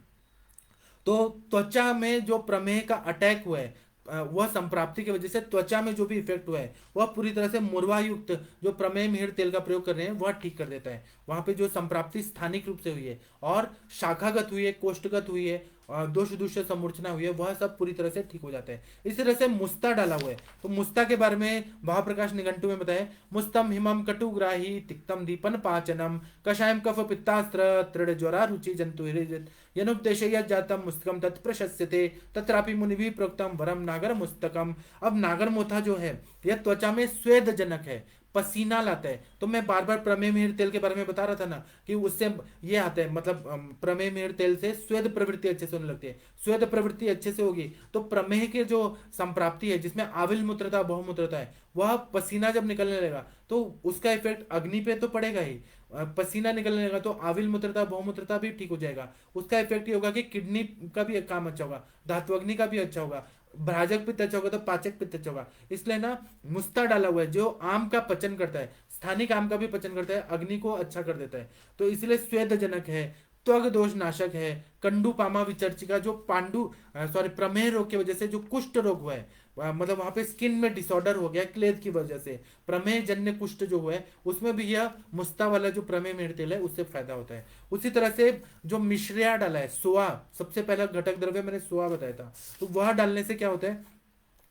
तो त्वचा में जो प्रमेह का अटैक हुआ है वह संप्राप्ति की वजह से त्वचा में जो भी इफेक्ट हुआ है वह पूरी तरह से मुरवा युक्त जो प्रमेह मिहिर तेल का प्रयोग कर रहे हैं वह ठीक कर देता है। वहां पे जो संप्राप्ति स्थानिक रूप से हुई है और शाखागत हुई है, कोष्ठगत हुई है, दोष दूष्य समूर्छना हुई है, वह सब पूरी तरह से ठीक हो जाता है। इस तरह से मुस्ता डाला हुआ है, तो मुस्ता के बारे में भावप्रकाश निघंटु में बताया, मुस्तम हिमम कटुग्राही तिक्तम दीपन पाचनम कषायम कफ पित्तास्त्र तृण ज्वरा रुचि जंतु यनुपदेशय जातम मुस्तकम तत्प्रशस्यते तत्रापि मुनिभिः प्रोक्तम वरम नागर मुस्तकम। अब नागर मोथा जो है यह त्वचा में स्वेद जनक है, पसीना लाता है। तो मैं बार बार प्रमेह मिहिर तेल के बारे में बता रहा था ना कि उससे ये आता है, मतलब प्रमेह मिहिर तेल से स्वेद प्रवृत्ति अच्छे से होने लगती है। स्वेद प्रवृत्ति अच्छे से होगी तो प्रमेह के जो संप्राप्ति है जिसमें आविल मूत्रता बहुमूत्रता है वह पसीना जब निकलने लगेगा तो उसका इफेक्ट अग्नि पे तो पड़ेगा ही, पसीना निकलने लगा तो आविल मूत्रता बहुमूत्रता भी ठीक हो जाएगा। उसका इफेक्ट ये होगा कि किडनी का भी काम अच्छा होगा, धात्वग्नि का भी अच्छा होगा, भ्राजक पित्त अच्छा होगा तो पाचक पित्त अच्छा होगा। इसलिए ना मुस्ता डाला हुआ है जो आम का पचन करता है, स्थानिक आम का भी पचन करता है, अग्नि को अच्छा कर देता है, तो इसलिए स्वेदजनक है, त्वग दोष नाशक है। कंडू पामा विचर्चिका जो प्रमेह रोग की वजह से जो कुष्ठ रोग हुआ है, मतलब वहां पे स्किन में डिसऑर्डर हो गया क्लेद की वजह से, प्रमेह जन्य कुष्ठ जो हुआ है उसमें भी यह मुस्ता वाला जो प्रमेह मिहिर तेल है उससे फायदा होता है। उसी तरह से जो मिश्रिया डाला है, सोआ सबसे पहला घटक द्रव्य मैंने सोआ बताया था, तो वह डालने से क्या होता है,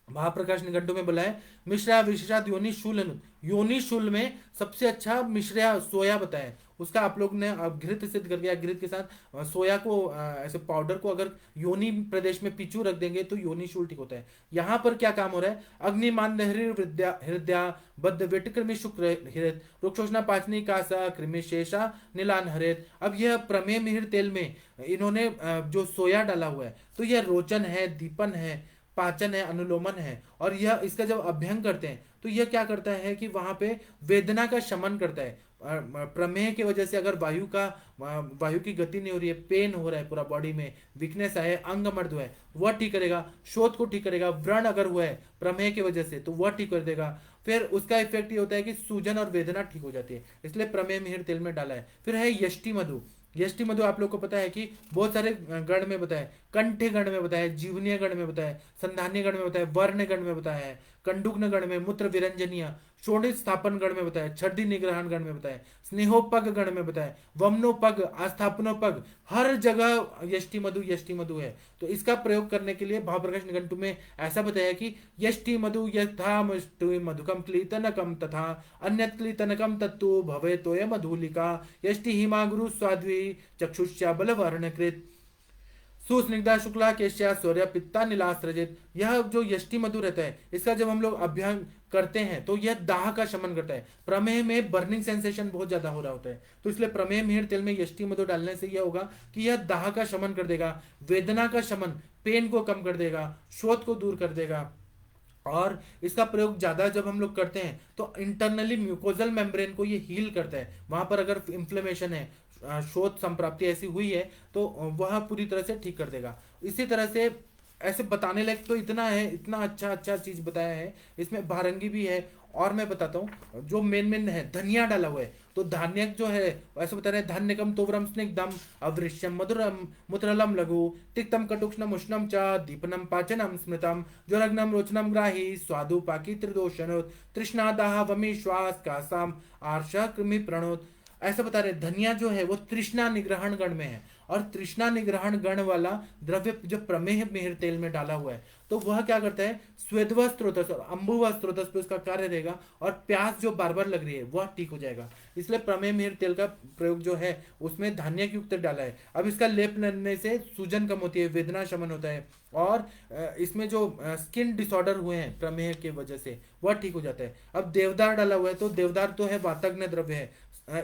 महाप्रकाश निघंटु में बोला है मिश्रा विशेषात योनि शूल योनि शूल में सबसे अच्छा मिश्रा सोया बताया। उसका आप लोग ने घृत सिद्ध कर दिया, घृत के साथ सोया को ऐसे पाउडर को अगर योनि प्रदेश में पिचू रख देंगे तो योनि शूल ठीक होता है। यहाँ पर क्या काम हो रहा है, अग्निमान हृदया बद्ध वेट कृमि शुक्र हृत रुक्षोषणा पाचनी कासा कृमि शेषा नीलान हरित। अब यह प्रमेह मिहिर तेल में इन्होंने जो सोया डाला हुआ है तो यह रोचन है, दीपन है, पाचन है, अनुलोमन है, और यह इसका जब अभ्यंग करते हैं तो यह क्या करता है कि वहां पे वेदना का शमन करता है। प्रमेह की वजह से अगर वायु की गति नहीं हो रही है, पेन हो रहा है पूरा बॉडी में, वीकनेस है, अंग मर्द हुआ है, वह ठीक करेगा। शोथ को ठीक करेगा। व्रण अगर हुआ है प्रमेह की वजह से तो वह ठीक कर देगा। फिर उसका इफेक्ट ये होता है कि सूजन और वेदना ठीक हो जाती है, इसलिए प्रमेह मिहिर तेल में डाला है। फिर है यष्टि मधु। यष्टि मधु आप लोग को पता है कि बहुत सारे गण में बताया, कंठे गण में बताया, जीवनीय गण में बताया, संधान्य गण में बताया, वर्ण गण में बताया है, कंडुग्न गण में, मूत्र विरंजनीय, शोणित स्थापन गण में बताया, छड्डी निग्रहण गण में बताया, स्नेहोपग गण में बताया, वमनोपग, आस्थापनोपग, हर जगह यष्टि मधु है। तो इसका प्रयोग करने के लिए भाव प्रकाश निघंटु में ऐसा बताया कि यष्टि मधु यथा मधुकम क्लीतनकम तथा अन्यत क्लीतनकम तत्तु भवे तोय मधुलिका यष्टि हिमा गुरु स्वाद्वी चक्षुष्या बलवर्णकृत सुस्निग्धा शुक्ला केश्या सूर्य पित्ता नीलास्त्रजित। यह जो यष्टि मधु रहता है, इसका जब हम लोग अभ्यंग करते हैं तो यह दाह का शमन करता है। प्रमेह में बर्निंग सेंसेशन बहुत ज्यादा हो रहा होता है, तो इसलिए प्रमेह मिहिर तेल में यष्टि मधु डालने से यह होगा कि यह दाह का शमन कर देगा, वेदना का शमन, पेन को कम कर देगा, शोथ को दूर कर देगा। और इसका प्रयोग ज्यादा जब हम लोग करते हैं तो इंटरनली म्यूकोजल मेम्ब्रेन को ये हील करता है। वहां पर अगर इंफ्लेमेशन है, शोथ संप्राप्ति ऐसी हुई है, तो वह पूरी तरह से ठीक कर देगा। इसी तरह से ऐसे बताने लायक तो इतना है, इतना अच्छा अच्छा चीज बताया है। इसमें भारंगी भी है, और मैं बताता हूँ जो मेन मेन है। धनिया डाला हुआ है, तो धान्य जो है ऐसे बता रहे हैं, धान्यकम तोवरम स्निग्धम अवृश्यम मधुरम मुत्रलम लघु तिक्तम कटुक्ष्णम उष्णम च दीपनम पाचनम स्मृतम ज्वरग्नम रोचनम ग्राही स्वादु पाकी त्रिदोषणोत तृष्णादाह वमी श्वास कासाम आर्ष कृमि प्रणोत। ऐसा बता रहे धनिया जो है वो तृष्णा निग्रहण गण में है, और तृष्णा निग्रहण गण वाला द्रव्य जो प्रमेह मिहिर तेल में डाला हुआ है तो वह क्या करता है, स्वेदव स्रोतस और अंबुव स्रोतस पे उसका कार्य रहेगा, और प्यास जो बार बार लग रही है वह ठीक हो जाएगा। इसलिए प्रमेह मिहिर तेल का प्रयोग जो है उसमें धान्य युक्त डाला है। अब इसका लेप लेने से सूजन कम होती है, वेदना शमन होता है, और इसमें जो स्किन डिसऑर्डर हुए हैं प्रमेह के वजह से वह ठीक हो जाता है। अब देवदार डाला हुआ है, तो देवदार तो है वातज्ञ द्रव्य है।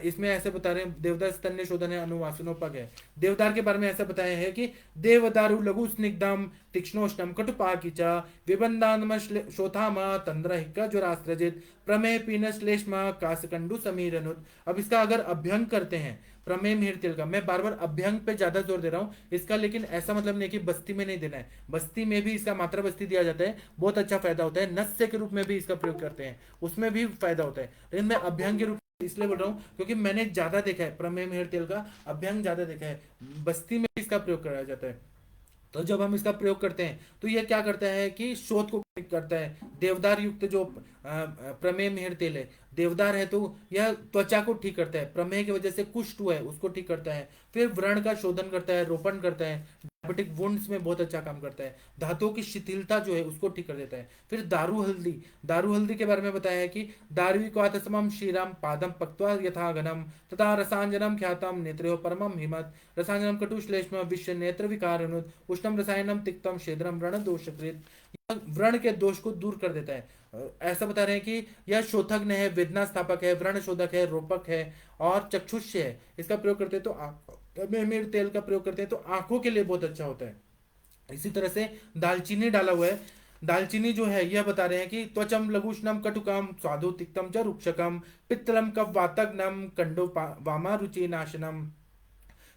इसमें ऐसे बता रहे हैं देवदार स्तन्य शोधन है, अनुवासनोपग है। देवदार के बारे में ऐसा बताया है कि देवदारु लघु स्निग्धम तीक्ष्णोष्णम कटुपाकिच विबंधानम शोथामा तंद्रहिका ज्वरास्त्रजित प्रमेय पीन श्लेष्मा कासकंडु समीरनुत। अब इसका अगर अभ्यंग करते हैं प्रमेय मिहिर तेल का, मैं बार बार अभ्यंग पे ज्यादा जोर दे रहा हूँ इसका, लेकिन ऐसा मतलब नहीं कि बस्ती में नहीं देना है, बस्ती में भी इसका मात्रा बस्ती दिया जाता है, बहुत अच्छा फायदा होता है। नस्य के रूप में भी इसका प्रयोग करते हैं, उसमें भी फायदा होता है, लेकिन मैं अभ्यंग के रूप इसलिए बोल रहा हूँ क्योंकि मैंने ज्यादा देखा है, प्रमेय मिहिर तेल का अभ्यंग ज्यादा देखा है, बस्ती में इसका प्रयोग कराया जाता है। तो जब हम इसका प्रयोग करते हैं तो यह क्या करता है कि शोथ को करता है। देवदार युक्त जो प्रमेय मिहिर तेल है, देवदार है तो यह त्वचा को ठीक करता है, प्रमेय की वजह से कुष्ठ हुआ है उसको ठीक करता है। फिर व्रण का शोधन करता है, रोपण करता है, डायबिटिक वुंड्स में बहुत अच्छा काम करता है, धातुओं की शिथिलता जो है उसको ठीक कर देता है। फिर दारू हल्दी, दारू हल्दी के बारे में बताया है कि दारुविक्वातसमम क्षीरम पादम पक्त्वा यथा घनम तथा रसांजनम ख्यातम नेत्रो परमम हिमत रसांजनम कटुश्लेष्म विश्व नेत्र विकारनुत उष्णम रसायनम तिक्तम शेद्रम व्रण दोषकृत। व्रण के दोष को दूर कर देता है। ऐसा बता रहे हैं कि यह शोथग्न है, वेदना स्थापक है, व्रण शोधक है, रोपक है, और चक्षुष्य है। इसका प्रयोग करते हैं तो मिहिर तेल का प्रयोग करते हैं तो आंखों के लिए बहुत अच्छा होता है। इसी तरह से दालचीनी डाला हुआ है। दालचीनी जो है यह बता रहे हैं कि त्वचम लघुष्णम कटुकम स्वादु तिक्तम च रुक्षकम पित्तलम कफ वातग्नम कंडो वामा रुचि नाशनम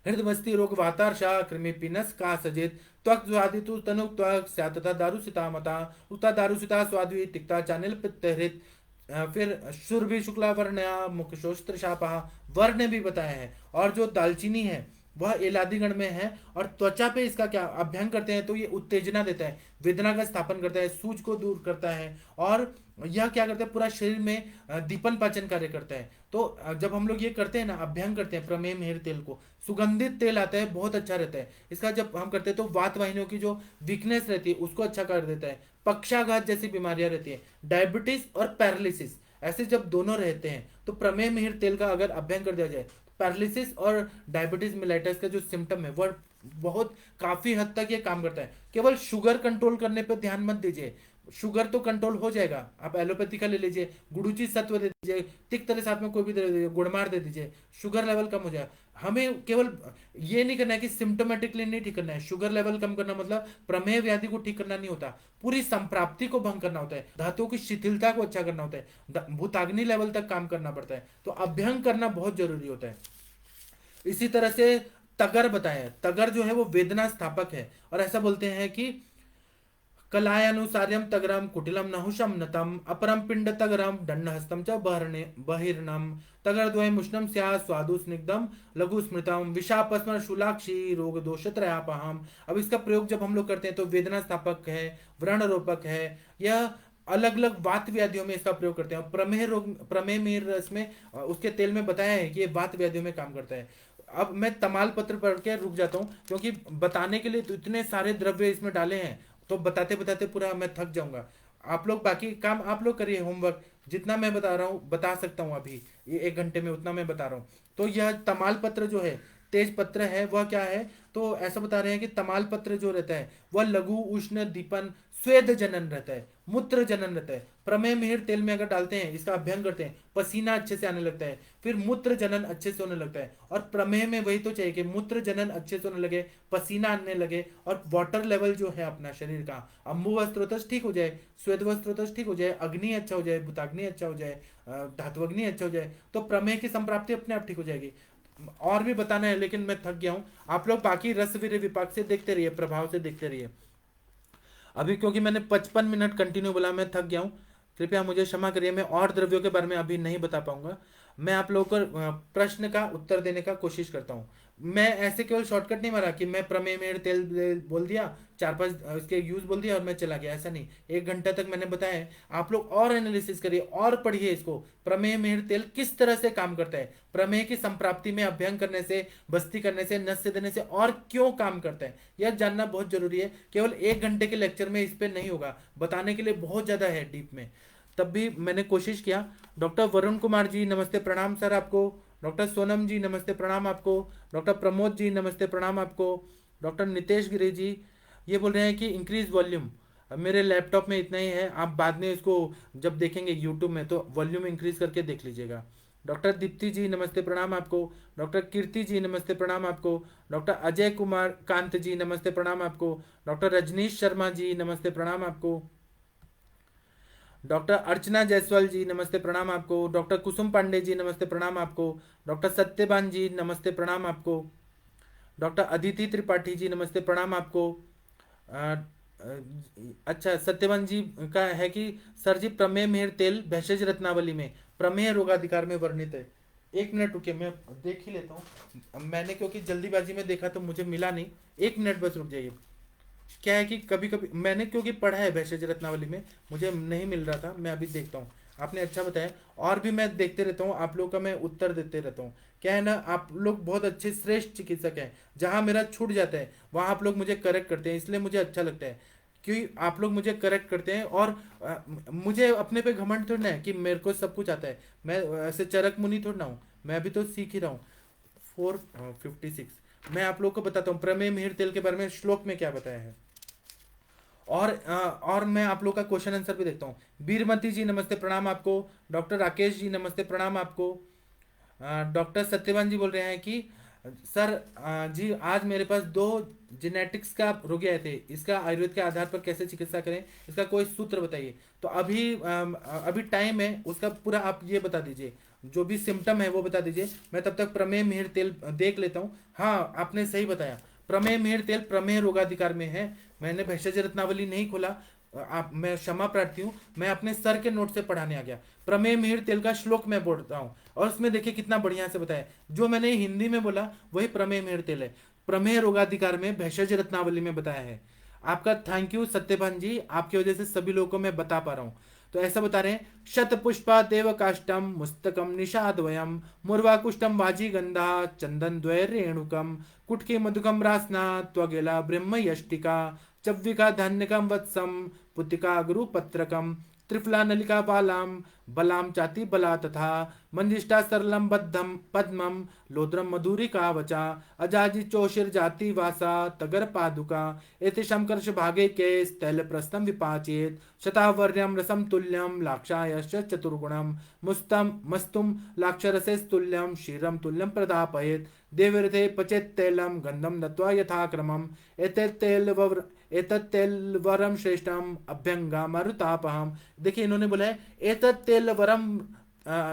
हृदमस्ति रोग वातार्षा कृमि पिनस का सजित त्वक स्वादितु तनु त्वक स्यातता दारुसिता मता उक्ता दारुसिता स्वाद्वी तिक्ता चानिल पित्त हृत। फिर शुर शुक्ला वर्ण मुख शोस्त्र शापा वर्ण भी बताया है। और जो दालचीनी है वह एलादिगण में है, और त्वचा पे इसका क्या अभ्यंग करते हैं तो ये उत्तेजना देता है, वेदना का स्थापन करता है, सूज को दूर करता है, और यह क्या करता है पूरा शरीर में दीपन पाचन कार्य करता है। तो जब हम लोग ये करते हैं ना, अभ्यंग करते हैं प्रमेय मिहिर तेल को, सुगंधित तेल आता है बहुत अच्छा रहता है इसका। जब हम करते हैं तो वात वाहिनियों की जो वीकनेस रहती है उसको अच्छा कर देता है, पक्षाघात जैसी बीमारियां रहती है, डायबिटीज और पैरालिसिस, ऐसे जब दोनों रहते हैं तो प्रमेय मिहिर तेल का अगर अभ्यंग कर दिया जाए, पैरालिसिस और डायबिटीज मिलाइटिस का जो सिम्टम है वह बहुत काफी हद तक ये काम करता है। केवल शुगर कंट्रोल करने पर ध्यान मत दीजिए, शुगर तो कंट्रोल हो जाएगा, आप एलोपैथी का ले लीजिए, गुड़ूची सत्व दे दीजिए, तिक्त साथ में कोई भी दे दीजिए, गुड़मार दे दीजिए, शुगर लेवल कम हो जाएगा। हमें केवल ये नहीं करना है कि सिम्टोमेटिकली नहीं ठीक करना है, शुगर लेवल कम करना मतलब प्रमेह व्याधि को ठीक करना नहीं होता, पूरी संप्राप्ति को भंग करना होता है, धातुओं की शिथिलता को अच्छा करना होता है, भूताग्नि लेवल तक काम करना पड़ता है, तो अभ्यंग करना बहुत जरूरी होता है। इसी तरह से तगर बताया, तगर जो है वो वेदना स्थापक है, और ऐसा बोलते हैं कि कलायानुसार्यम तगरम कुटिलम नहुषम नतम अपरम पिंड तगरम दंडहस्तम च बहरणे बहिर्नम तगरद्वयम उष्णम स्या स्वादु स्निग्धम लघु स्मृतम विषापस्मर शूलाक्षी रोग दोषत्रयापहम। अब इसका प्रयोग जब हम लोग करते हैं तो वेदना स्थापक है, व्रण रोपक है, यह अलग अलग वात व्याधियों में इसका प्रयोग करते हैं। प्रमेह रोग, प्रमेह में रस में उसके तेल में बताया है कि ये वात व्याधियों में काम करता है। अब मैं तमाल पत्र पढ़ के रुक जाता हूँ, क्योंकि बताने के लिए तो इतने सारे द्रव्य इसमें डाले हैं, तो बताते बताते पूरा मैं थक जाऊंगा। आप लोग बाकी काम आप लोग करिए, होमवर्क जितना मैं बता रहा हूँ बता सकता हूँ अभी ये 1 घंटे में, उतना मैं बता रहा हूँ। तो यह तमाल पत्र जो है, तेज पत्र है, वह क्या है, तो ऐसा बता रहे हैं कि तमाल पत्र जो रहता है वह लघु उष्ण दीपन स्वेद जनन रहता है, मूत्र जनन रहता है। प्रमेह मिहिर तेल में अगर डालते हैं, इसका अभ्यंग करते हैं, पसीना अच्छे से आने लगता है, फिर मूत्र जनन अच्छे से होने लगता है। और प्रमेह में वही तो चाहिए कि मूत्र जनन अच्छे से होने लगे, पसीना आने लगे, और वाटर लेवल जो है अपना शरीर का, अम्बु वस्त्रोतस ठीक हो जाए, श्वेत वस्त्रोतस ठीक हो जाए, अग्नि अच्छा हो जाए, भूताग्नि अच्छा हो जाए, धात्वग्नि अच्छा हो जाए, तो प्रमेह की संप्राप्ति अपने आप ठीक हो जाएगी। और भी बताना है लेकिन मैं थक गया हूँ। आप लोग बाकी रस वीर्य विपाक से देखते रहिए, प्रभाव से देखते रहिए। अभी क्योंकि मैंने 55 मिनट कंटिन्यू बोला, मैं थक गया हूँ, कृपया मुझे क्षमा करिए। मैं और द्रव्यों के बारे में अभी नहीं बता पाऊंगा। मैं आप लोगों को प्रश्न का उत्तर देने का कोशिश करता हूँ। मैं ऐसे केवल शॉर्टकट नहीं मारा कि मैं प्रमेय में तेल बोल दिया, 4-5 इसके यूज बोल दिया और मैं चला गया, ऐसा नहीं। 1 घंटा तक मैंने बताया है, आप लोग और एनालिसिस करिए और पढ़िए इसको, प्रमेय मेहर तेल किस तरह से काम करता है, प्रमेय की संप्राप्ति में अभ्यंग करने से, बस्ती करने से, नस्य देने से और क्यों काम करता है, यह जानना बहुत जरूरी है। केवल 1 घंटे के लेक्चर में इस पे नहीं होगा, बताने के लिए बहुत ज्यादा है डीप में, तब भी मैंने कोशिश किया। डॉक्टर वरुण कुमार जी नमस्ते प्रणाम सर आपको। डॉक्टर सोनम जी नमस्ते प्रणाम आपको। डॉक्टर प्रमोद जी नमस्ते प्रणाम आपको। डॉक्टर नितेश गिरी जी ये बोल रहे हैं कि इंक्रीज वॉल्यूम। मेरे लैपटॉप में इतना ही है, आप बाद में इसको जब देखेंगे यूट्यूब में तो वॉल्यूम इंक्रीज करके देख लीजिएगा। डॉक्टर दीप्ति जी नमस्ते प्रणाम आपको। डॉक्टर कीर्ति जी नमस्ते प्रणाम आपको। डॉक्टर अजय कुमार कांत जी नमस्ते प्रणाम आपको। डॉक्टर रजनीश शर्मा जी नमस्ते प्रणाम आपको। डॉक्टर अर्चना जायसवाल जी नमस्ते प्रणाम आपको। डॉक्टर कुसुम पांडे जी नमस्ते प्रणाम आपको। डॉक्टर सत्यबान जी नमस्ते प्रणाम आपको। डॉक्टर अदिति त्रिपाठी जी नमस्ते प्रणाम आपको। अ, अ, अच्छा, सत्यवान जी का है कि सर जी प्रमेय मेहर तेल भेषज रत्नावली में प्रमेय रोगाधिकार में वर्णित है। 1 मिनट रुकिए, मैं देख ही लेता हूँ। मैंने क्योंकि जल्दीबाजी में देखा तो मुझे मिला नहीं, 1 मिनट बस रुक जाइए। क्या है कि कभी कभी मैंने क्योंकि पढ़ा है भेषज रत्नावली में, मुझे नहीं मिल रहा था, मैं अभी देखता हूँ। आपने अच्छा बताया, और भी मैं देखते रहता हूँ, आप लोग का मैं उत्तर देते रहता हूँ। क्या है ना, आप लोग बहुत अच्छे श्रेष्ठ चिकित्सक हैं, जहाँ मेरा छूट जाता है वहाँ आप लोग मुझे करेक्ट करते हैं, इसलिए मुझे अच्छा लगता है कि आप लोग मुझे करेक्ट करते हैं। और मुझे अपने पे घमंड थोड़ा है कि मेरे को सब कुछ आता है, मैं ऐसे चरक मुनि थोड़ा ना हूँ, मैं अभी तो सीख ही रहा हूँ। 456 मैं आप लोग को बताता हूँ प्रमेय मिहिर तेल के बारे में श्लोक में क्या बताया है। और मैं आप लोग का क्वेश्चन आंसर भी देखता हूँ। बीरमती जी नमस्ते प्रणाम आपको। डॉक्टर राकेश जी नमस्ते प्रणाम आपको। डॉक्टर सत्यवान जी बोल रहे हैं कि सर जी आज मेरे पास 2 जेनेटिक्स का रोगी आए थे, इसका आयुर्वेद के आधार पर कैसे चिकित्सा करें, इसका कोई सूत्र बताइए। तो अभी टाइम है उसका पूरा, आप ये बता दीजिए, जो भी सिम्टम है वो बता दीजिए, मैं तब तक प्रमेय मिहिर तेल देख लेता हूँ। हाँ आपने सही बताया, प्रमेय मिहिर तेल प्रमेय रोगाधिकार में है। मैंने भेषज रत्नावली नहीं खोला, आप, मैं क्षमा प्रार्थी हूँ, मैं अपने सर के नोट से पढ़ाने आ गया। प्रमेय मिहिर तेल का श्लोक मैं बोलता हूँ और उसमें देखिए कितना बढ़िया से बताया, जो मैंने हिंदी में बोला वही प्रमेय मिहिर तेल है, प्रमेय रोगाधिकार में भेषज रत्नावली में बताया है। आपका थैंक यू सत्यभान जी, आपकी वजह से सभी लोगों को मैं बता पा रहा हूँ। तो ऐसा बता रहे हैं, शत पुष्पा देव काष्टम मुस्तकम निषाद्वयम मुर्वा कुष्टम वाजी गंधा चंदन द्वय रेणुकम कुटके मधुकम रासना त्वगेला ब्रह्म यष्टिका चव्विका धान्यकम वत्सम पुतिका गुरु पत्रकम त्रिफला नलिका बालाम बलाम चाति बला तथा मंजिष्ठा सरलम बद्धम पद्मम लोद्रम मधुरी का वचा अजाजी चोशिर जाति वासा तगर पादुका एतिशम कर्ष भागे के स्थल प्रस्थम विपाचेत शतावर्यम रसम तुल्यम लाक्षायश्च चतुर्गुणम मुस्तम मस्तुम लाक्षरसे तुल्यम क्षीरम तुल्यम प्रदापयेत देवरथे पचेत तैलम गंधम दत्वा यथाक्रमम एतत्तेलवरम श्रेष्ठम अभ्यंगा मरुतापहम। देखिए इन्होंने बोला है एतत्तेलवरम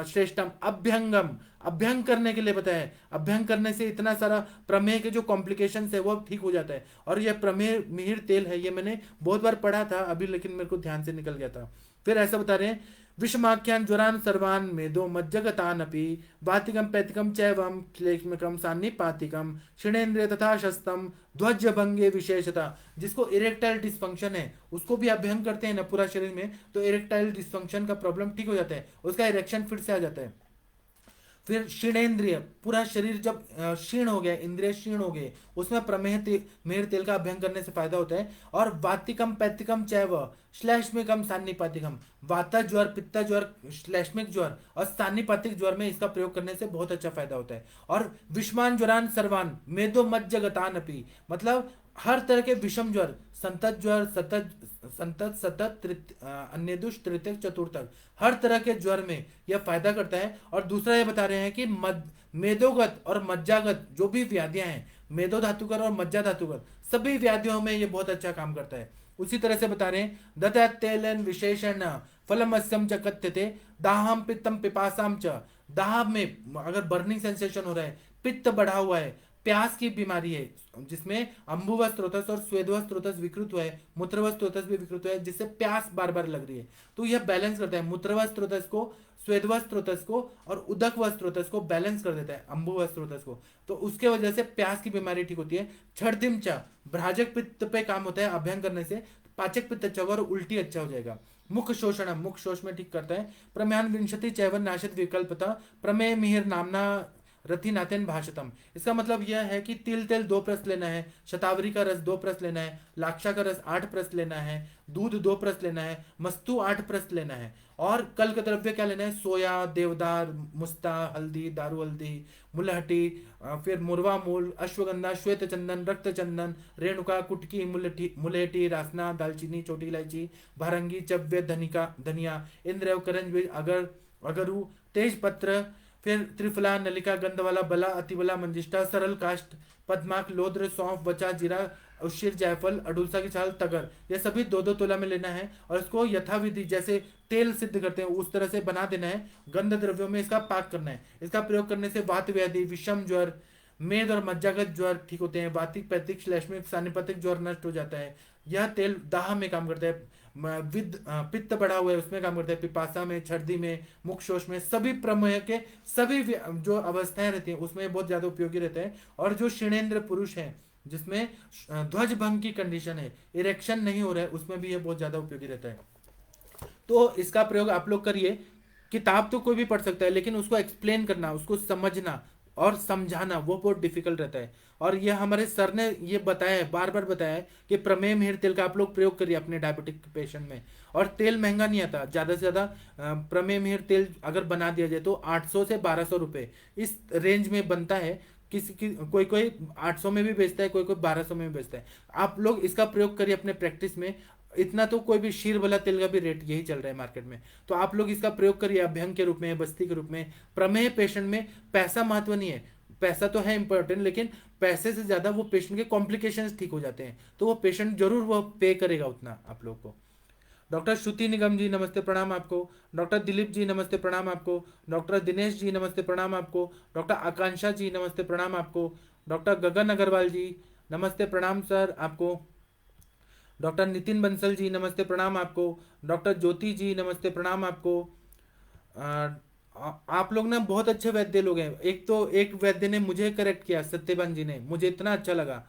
श्रेष्ठम अभ्यंगम, अभ्यंग करने के लिए बताया है। अभ्यंग करने से इतना सारा प्रमेह के जो कॉम्प्लिकेशंस है वो ठीक हो जाता है। और यह प्रमेह मिहिर तेल है, ये मैंने बहुत बार पढ़ा था अभी, लेकिन मेरे को ध्यान से निकल गया था। फिर ऐसा बता रहे हैं विषमाख्यान ज्वरान सर्वान मेदो मज्जगतानपि वातिकम पैतिकम चैवम श्लेष्मिकम सान्निपातिकम क्षीणेन्द्रिय तथा शस्तम ध्वज भंगे विशेषता। जिसको इरेक्टाइल डिस्फंक्शन है उसको भी अभ्यंग करते हैं ना पूरा शरीर में, तो इरेक्टाइल डिस्फंक्शन का प्रॉब्लम ठीक हो जाता है, उसका इरेक्शन फिर से आ जाता है। फिर क्षीणेन्द्रिय, पूरा शरीर जब क्षीण हो गया, इंद्रिय क्षीण हो गए, उसमें मेहर तेल का अभ्यंग करने से फायदा होता है। और वातिकम पैतिकम चैव श्लेष्मिकम सान्निपातिकम, वाता ज्वर पित्ता ज्वर श्लेष्मिक ज्वर और सान्निपातिक ज्वर में इसका प्रयोग करने से बहुत अच्छा फायदा होता है। और विषमान ज्वरान सर्वान मेदो मज्जगतान अपि, मतलब हर तरह के विषम ज्वर, संतत ज्वर, संतत सतत अन्यदुष तृतीय चतुर्थक, हर तरह के ज्वर में यह फायदा करता है। और दूसरा ये बता रहे हैं कि मेदोगत और मज्जागत जो भी व्याधियां हैं, मेदो धातुकर और मज्जा धातुकर, सभी व्याधियों में ये बहुत अच्छा काम करता है। उसी तरह से बता रहे हैं दत्तेलन विशेषण फलमस्यम च कथ्यते दाहम पित्तम पिपासाम च। दाह में अगर बर्निंग सेंसेशन हो रहा है, पित्त बढ़ा हुआ है, प्यास की बीमारी है, जिसमें अम्बुवा स्त्रोतस और स्वेदवा स्त्रोतस विकृत हुआ है, मूत्रवा स्त्रोतस भी विकृत हुआ है, जिससे प्यास बार बार लग रही है, तो यह बैलेंस करता है। मूत्रवा स्त्रोतस को, स्वेदवा स्त्रोतस को और उदकवा स्त्रोतस को बैलेंस कर देता है, अम्बुवा स्त्रोतस को, तो उसके वजह से प्यास की बीमारी ठीक होती है। छठदिम चा, भ्राजक पित्त पे काम होता है अभ्यंग करने से, पाचक पित्त अच्छा होगा और उल्टी अच्छा हो जाएगा। मुख शोषण, मुख शोष में ठीक करता है। प्रमेयान विंशति चैवन नाशत विकल्पता प्रमेय मिहिर नामना रथी नाथेन भाषतम। इसका मतलब यह है कि तिल तेल 2 प्रस लेना है, शतावरी का रस 2 प्रस लेना है, लाक्षा का रस 8 प्रस लेना है, दूध 2 प्रस लेना है, मस्तु 8 प्रस लेना है। और कल का द्रव्य क्या लेना है, सोया, देवदार, मुस्ता, हल्दी, दारू हल्दी, मुलहटी, फिर मुरवा मूल, अश्वगंधा, श्वेत चंदन, रक्त चंदन, रेणुका, कुटकी, मुलेठी, रासना, दालचीनी, छोटी इलायची, भारंगी, चव्य, धनिया, इंद्र, करंज बीज, अगरू, तेज पत्र, फिर त्रिफला, नलिका, गंधवाला, बला, अतिबला, मंजिष्ठा, सरल काष्ठ, पद्माक, लोद्र, सौंफ, बचा, जीरा, उशिर, जायफल, अडुलसा की छाल, तगर, ये सभी 2-2 तोला में लेना है। और इसको यथाविधि जैसे तेल सिद्ध करते हैं उस तरह से बना देना है। गंध द्रव्यों में इसका पाक करना है। इसका प्रयोग करने से वात व्याधि, विषम ज्वर, मेद और मज्जागत ज्वर ठीक होते हैं। वातिक, पैतिक, श्लेष्मिक, सानिपतिक ज्वर नष्ट हो जाता है। यह तेल दाह में काम करता है, पित्त बढ़ा हुआ है उसमें काम करता है, पिपासा में, छर्दी में, मुख शोष में, सभी प्रमेह के सभी जो अवस्थाएं रहती हैं उसमें बहुत ज्यादा उपयोगी रहता है। और जो क्षीणेंद्र पुरुष है जिसमें ध्वज भंग की कंडीशन है, इरेक्शन नहीं हो रहा है, उसमें भी यह बहुत ज्यादा उपयोगी रहता है। तो इसका प्रयोग आप लोग करिए। किताब तो कोई भी पढ़ सकता है, लेकिन उसको एक्सप्लेन करना, उसको समझना और समझाना वो बहुत डिफिकल्ट रहता है। और यह हमारे सर ने ये बताया है, बार बार बताया है कि प्रमेय मिहिर तेल का आप लोग प्रयोग करिए अपने डायबिटिक पेशेंट में। और तेल महंगा नहीं आता, ज्यादा से ज्यादा प्रमेय मिहिर तेल अगर बना दिया जाए तो 800 से 1200 रुपए इस रेंज में बनता है। किसी की कोई कोई 800 में भी बेचता है, कोई कोई 1200 में भी बेचता है। आप लोग इसका प्रयोग करिए अपने प्रैक्टिस में। इतना तो कोई भी शीर वाला तेल का भी रेट यही चल रहा है मार्केट में, तो आप लोग इसका प्रयोग करिए अभ्यंग के रूप में, बस्ती के रूप में। प्रमेह पेशेंट में पैसा महत्व नहीं है, पैसा तो है इंपॉर्टेंट, लेकिन पैसे से ज्यादा वो पेशेंट के कॉम्प्लिकेशंस ठीक हो जाते हैं, तो वो पेशेंट जरूर वो पे करेगा उतना आप लोग को। डॉक्टर श्रुति निगम जी नमस्ते प्रणाम आपको। डॉक्टर दिलीप जी नमस्ते प्रणाम आपको। डॉक्टर दिनेश जी नमस्ते प्रणाम आपको। डॉक्टर आकांक्षा जी नमस्ते प्रणाम आपको। डॉक्टर गगन अग्रवाल जी नमस्ते प्रणाम सर आपको। डॉक्टर नितिन बंसल जी नमस्ते प्रणाम आपको। डॉक्टर ज्योति जी नमस्ते प्रणाम आपको। आप लोग ना बहुत अच्छे वैद्य लोग हैं। एक वैद्य ने मुझे करेक्ट किया, सत्यवान जी ने, मुझे इतना अच्छा लगा।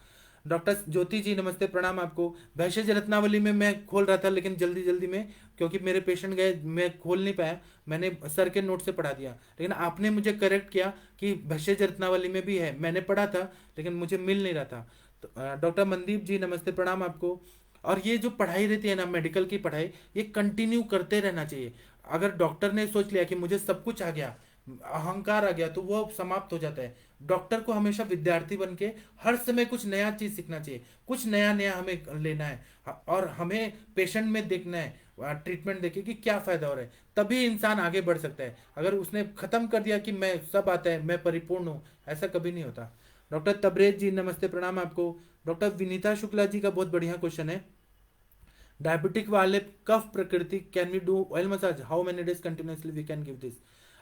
डॉक्टर ज्योति जी नमस्ते प्रणाम आपको। भैषज रत्नावली में मैं खोल रहा था, लेकिन जल्दी जल्दी में क्योंकि मेरे पेशेंट गए मैं खोल नहीं पाया, मैंने सर के नोट से पढ़ा दिया। लेकिन आपने मुझे करेक्ट किया कि भैषज रत्नावली में भी है, मैंने पढ़ा था लेकिन मुझे मिल नहीं रहा था। तो डॉक्टर मनदीप जी नमस्ते प्रणाम आपको। और ये जो पढ़ाई रहती है ना, मेडिकल की पढ़ाई, ये कंटिन्यू करते रहना चाहिए। अगर डॉक्टर ने सोच लिया कि मुझे सब कुछ आ गया, अहंकार आ गया, तो वो समाप्त हो जाता है। डॉक्टर को हमेशा विद्यार्थी बन के हर समय कुछ नया चीज सीखना चाहिए, कुछ नया नया हमें लेना है, और हमें पेशेंट में देखना है, ट्रीटमेंट देखे कि क्या फायदा हो रहा है, तभी इंसान आगे बढ़ सकता है। अगर उसने खत्म कर दिया कि मैं सब आता है, मैं परिपूर्ण हूँ, ऐसा कभी नहीं होता। डॉक्टर तबरेज जी नमस्ते, प्रणाम आपको। डॉक्टर विनीता शुक्ला जी का बहुत बढ़िया क्वेश्चन है। डायबिटिक वाले कफ प्रकृति, can we do oil massage, how many days continuously we can give this.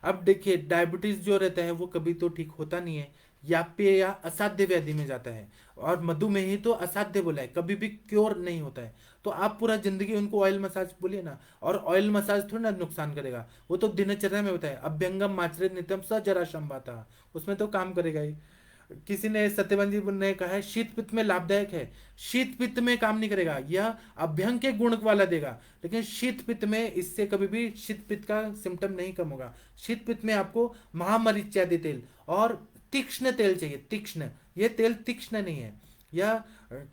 अब देखिए, डायबिटीज जो रहता है वो कभी तो ठीक होता नहीं है, या पे या असाध्य व्याधि में जाता है। और मधुमेह ही तो असाध्य बोला है, कभी भी क्योर नहीं होता है। तो आप पूरा जिंदगी उनको ऑयल मसाज बोलिए ना, और ऑयल मसाज थोड़ी ना नुकसान करेगा, वो तो दिनचर्या में होता है। अभ्यंगम माचरे नित्यम स जरा संभाता, उसमें तो काम करेगा ही। किसी ने, सत्यवान जी ने कहा है शीत पित्त में लाभदायक है। शीत पित्त में काम नहीं करेगा, यह अभ्यंग के गुण वाला देगा, लेकिन शीत पित्त में इससे कभी भी शीत पित्त का सिम्टम नहीं कम होगा। शीत पित्त में आपको महामरीच्यादि तेल और तीक्ष्ण तेल चाहिए, तीक्ष्ण। ये तेल तीक्ष्ण नहीं है, यह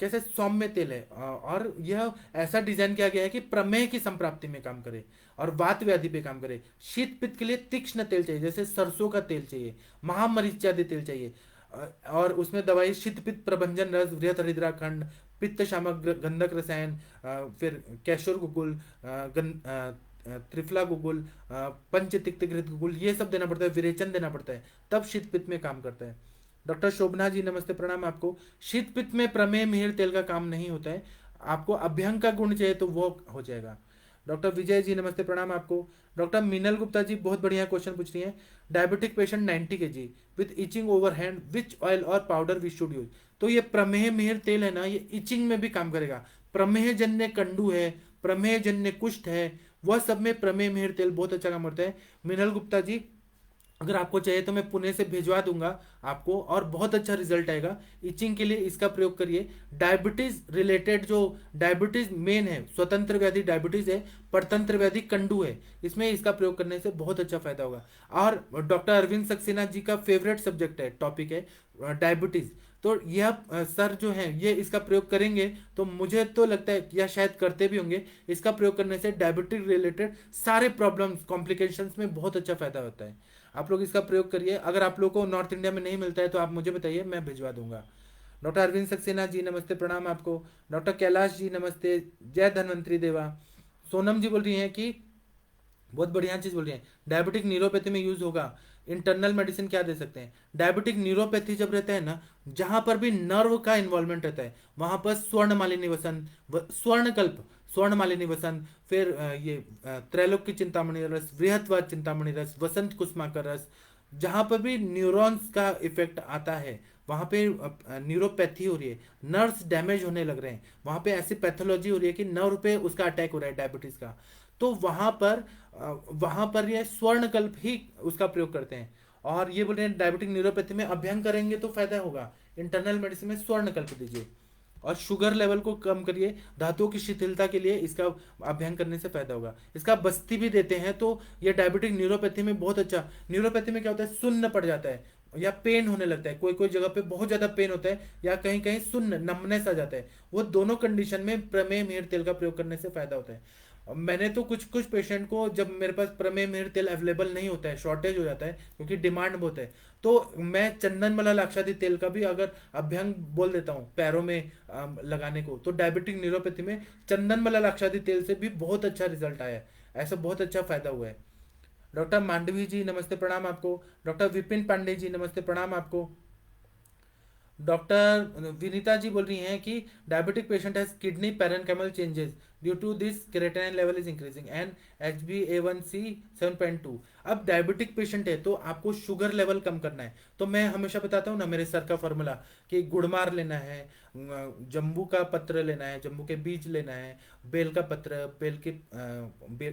कैसे सौम्य तेल है, और यह ऐसा डिजाइन किया गया है कि प्रमेह की संप्राप्ति में काम करे और वात व्याधि पे काम करे। शीत पित्त के लिए तीक्ष्ण तेल चाहिए, जैसे सरसों का तेल चाहिए, महामरीच्यादि तेल चाहिए। और उसमें दवाई शीत पित्त प्रभंजन रस, वृहत हरिद्राखंड, पित्त शामक गंधक रसायन, फिर कैशोर गुगुल, त्रिफला गुगुल, पंच तिक्त घृत गुगुल, ये सब देना पड़ता है, विरेचन देना पड़ता है, तब शीत पित्त में काम करता है। डॉक्टर शोभना जी नमस्ते, प्रणाम आपको। शीत पित्त में प्रमेह मिहिर तेल का काम नहीं होता है, आपको अभ्यंग का गुण चाहिए तो वो हो जाएगा। डॉक्टर विजय जी नमस्ते, प्रणाम आपको। डॉक्टर मीनल गुप्ता जी बहुत बढ़िया क्वेश्चन पूछ रही हैं। Diabetic patient 90 kg with itching over hand, which oil और पाउडर वी शुड यूज। तो ये प्रमेह मिहिर तेल है ना, ये इचिंग में भी काम करेगा। प्रमेह जन्य कंडू है, प्रमेह जन्य कुष्ठ है, वह सब में प्रमेह मिहिर तेल बहुत अच्छा काम करता है। मीनल गुप्ता जी, अगर आपको चाहिए तो मैं पुणे से भिजवा दूंगा आपको, और बहुत अच्छा रिजल्ट आएगा। इचिंग के लिए इसका प्रयोग करिए। डायबिटीज रिलेटेड जो डायबिटीज मेन है, स्वतंत्र व्याधि डायबिटीज है, परतंत्र व्याधि कंडू है, इसमें इसका प्रयोग करने से बहुत अच्छा फायदा होगा। और डॉक्टर अरविंद सक्सेना जी का फेवरेट सब्जेक्ट है, टॉपिक है डायबिटीज। तो यह सर जो है ये इसका प्रयोग करेंगे, तो मुझे तो लगता है, या शायद करते भी होंगे, इसका प्रयोग करने से डायबिटिक रिलेटेड सारे प्रॉब्लम्स कॉम्प्लिकेशंस में बहुत अच्छा फायदा होता है। आप लोग इसका प्रयोग करिए। अगर आप लोग को नॉर्थ इंडिया में नहीं मिलता है तो आप मुझे बताइए, मैं भिजवा दूंगा। डॉक्टर अरविंद सक्सेना जी नमस्ते, प्रणाम आपको। डॉक्टर कैलाश जी नमस्ते, जय धन्वंतरी देवा। सोनम जी बोल रही हैं कि बहुत बढ़िया चीज बोल रही है, डायबिटिक न्यूरोपैथी में यूज होगा। इंटरनल मेडिसिन क्या दे सकते हैं? डायबिटिक न्यूरोपैथी जब रहता है ना, जहां पर भी नर्व का इन्वॉल्वमेंट रहता है, वहां पर स्वर्ण मालिनी वसन, स्वर्णकल्प, स्वर्ण मालिनी वसन, फिर ये त्रैलोक की चिंतामणि रस, बृहत्वाद चिंतामणि रस, वसंत कुसुमा का रस, जहां पर भी न्यूरॉन्स का इफेक्ट आता है, वहां पे न्यूरोपैथी हो रही है, नर्व्स डैमेज होने लग रहे हैं, वहां पे ऐसी पैथोलॉजी हो रही है कि नर्व पे उसका अटैक हो रहा है डायबिटीज का, तो वहां पर ये स्वर्णकल्प ही उसका प्रयोग करते हैं। और ये बोल रहे हैं डायबिटिक न्यूरोपैथी में अभ्यंग करेंगे तो फायदा होगा, इंटरनल मेडिसिन में स्वर्णकल्प दीजिए। और शुगर लेवल को कम करिए, धातुओं की शिथिलता के लिए इसका अभ्यंग करने से फायदा होगा। इसका बस्ती भी देते हैं, तो ये डायबिटिक न्यूरोपैथी में बहुत अच्छा। न्यूरोपैथी में क्या होता है, सुन्न पड़ जाता है या पेन होने लगता है, कोई कोई जगह पे बहुत ज्यादा पेन होता है, या कहीं कहीं सुन्न नमनेस आ जाता है, वो दोनों कंडीशन में प्रमेह मिहिर तेल का प्रयोग करने से फायदा होता है। मैंने तो कुछ कुछ पेशेंट को, जब मेरे पास प्रमेह मिहिर तेल अवेलेबल नहीं होता है, शॉर्टेज हो जाता है क्योंकि डिमांड बहुत है, तो मैं चंदन मला लाक्षादी तेल का भी अगर अभ्यंग बोल देता हूँ पैरों में लगाने को, तो डायबिटिक न्यूरोपैथी में चंदन मला लाक्षादी तेल से भी बहुत अच्छा रिजल्ट आया है, ऐसा बहुत अच्छा फायदा हुआ है। डॉक्टर मांडवी जी नमस्ते, प्रणाम आपको। डॉक्टर विपिन पांडे जी नमस्ते, प्रणाम आपको। डॉक्टर विनीता जी बोल रही हैं कि diabetic patient has kidney parenchymal changes, due to this creatinine level is increasing and HbA1c 7.2। अब डायबिटिक पेशेंट है तो आपको शुगर लेवल कम करना है, तो मैं हमेशा बताता हूँ ना मेरे सर का फॉर्मूला, कि गुड़मार लेना है, जम्बू का पत्र लेना है, जम्बू के बीज लेना है, बेल का पत्र,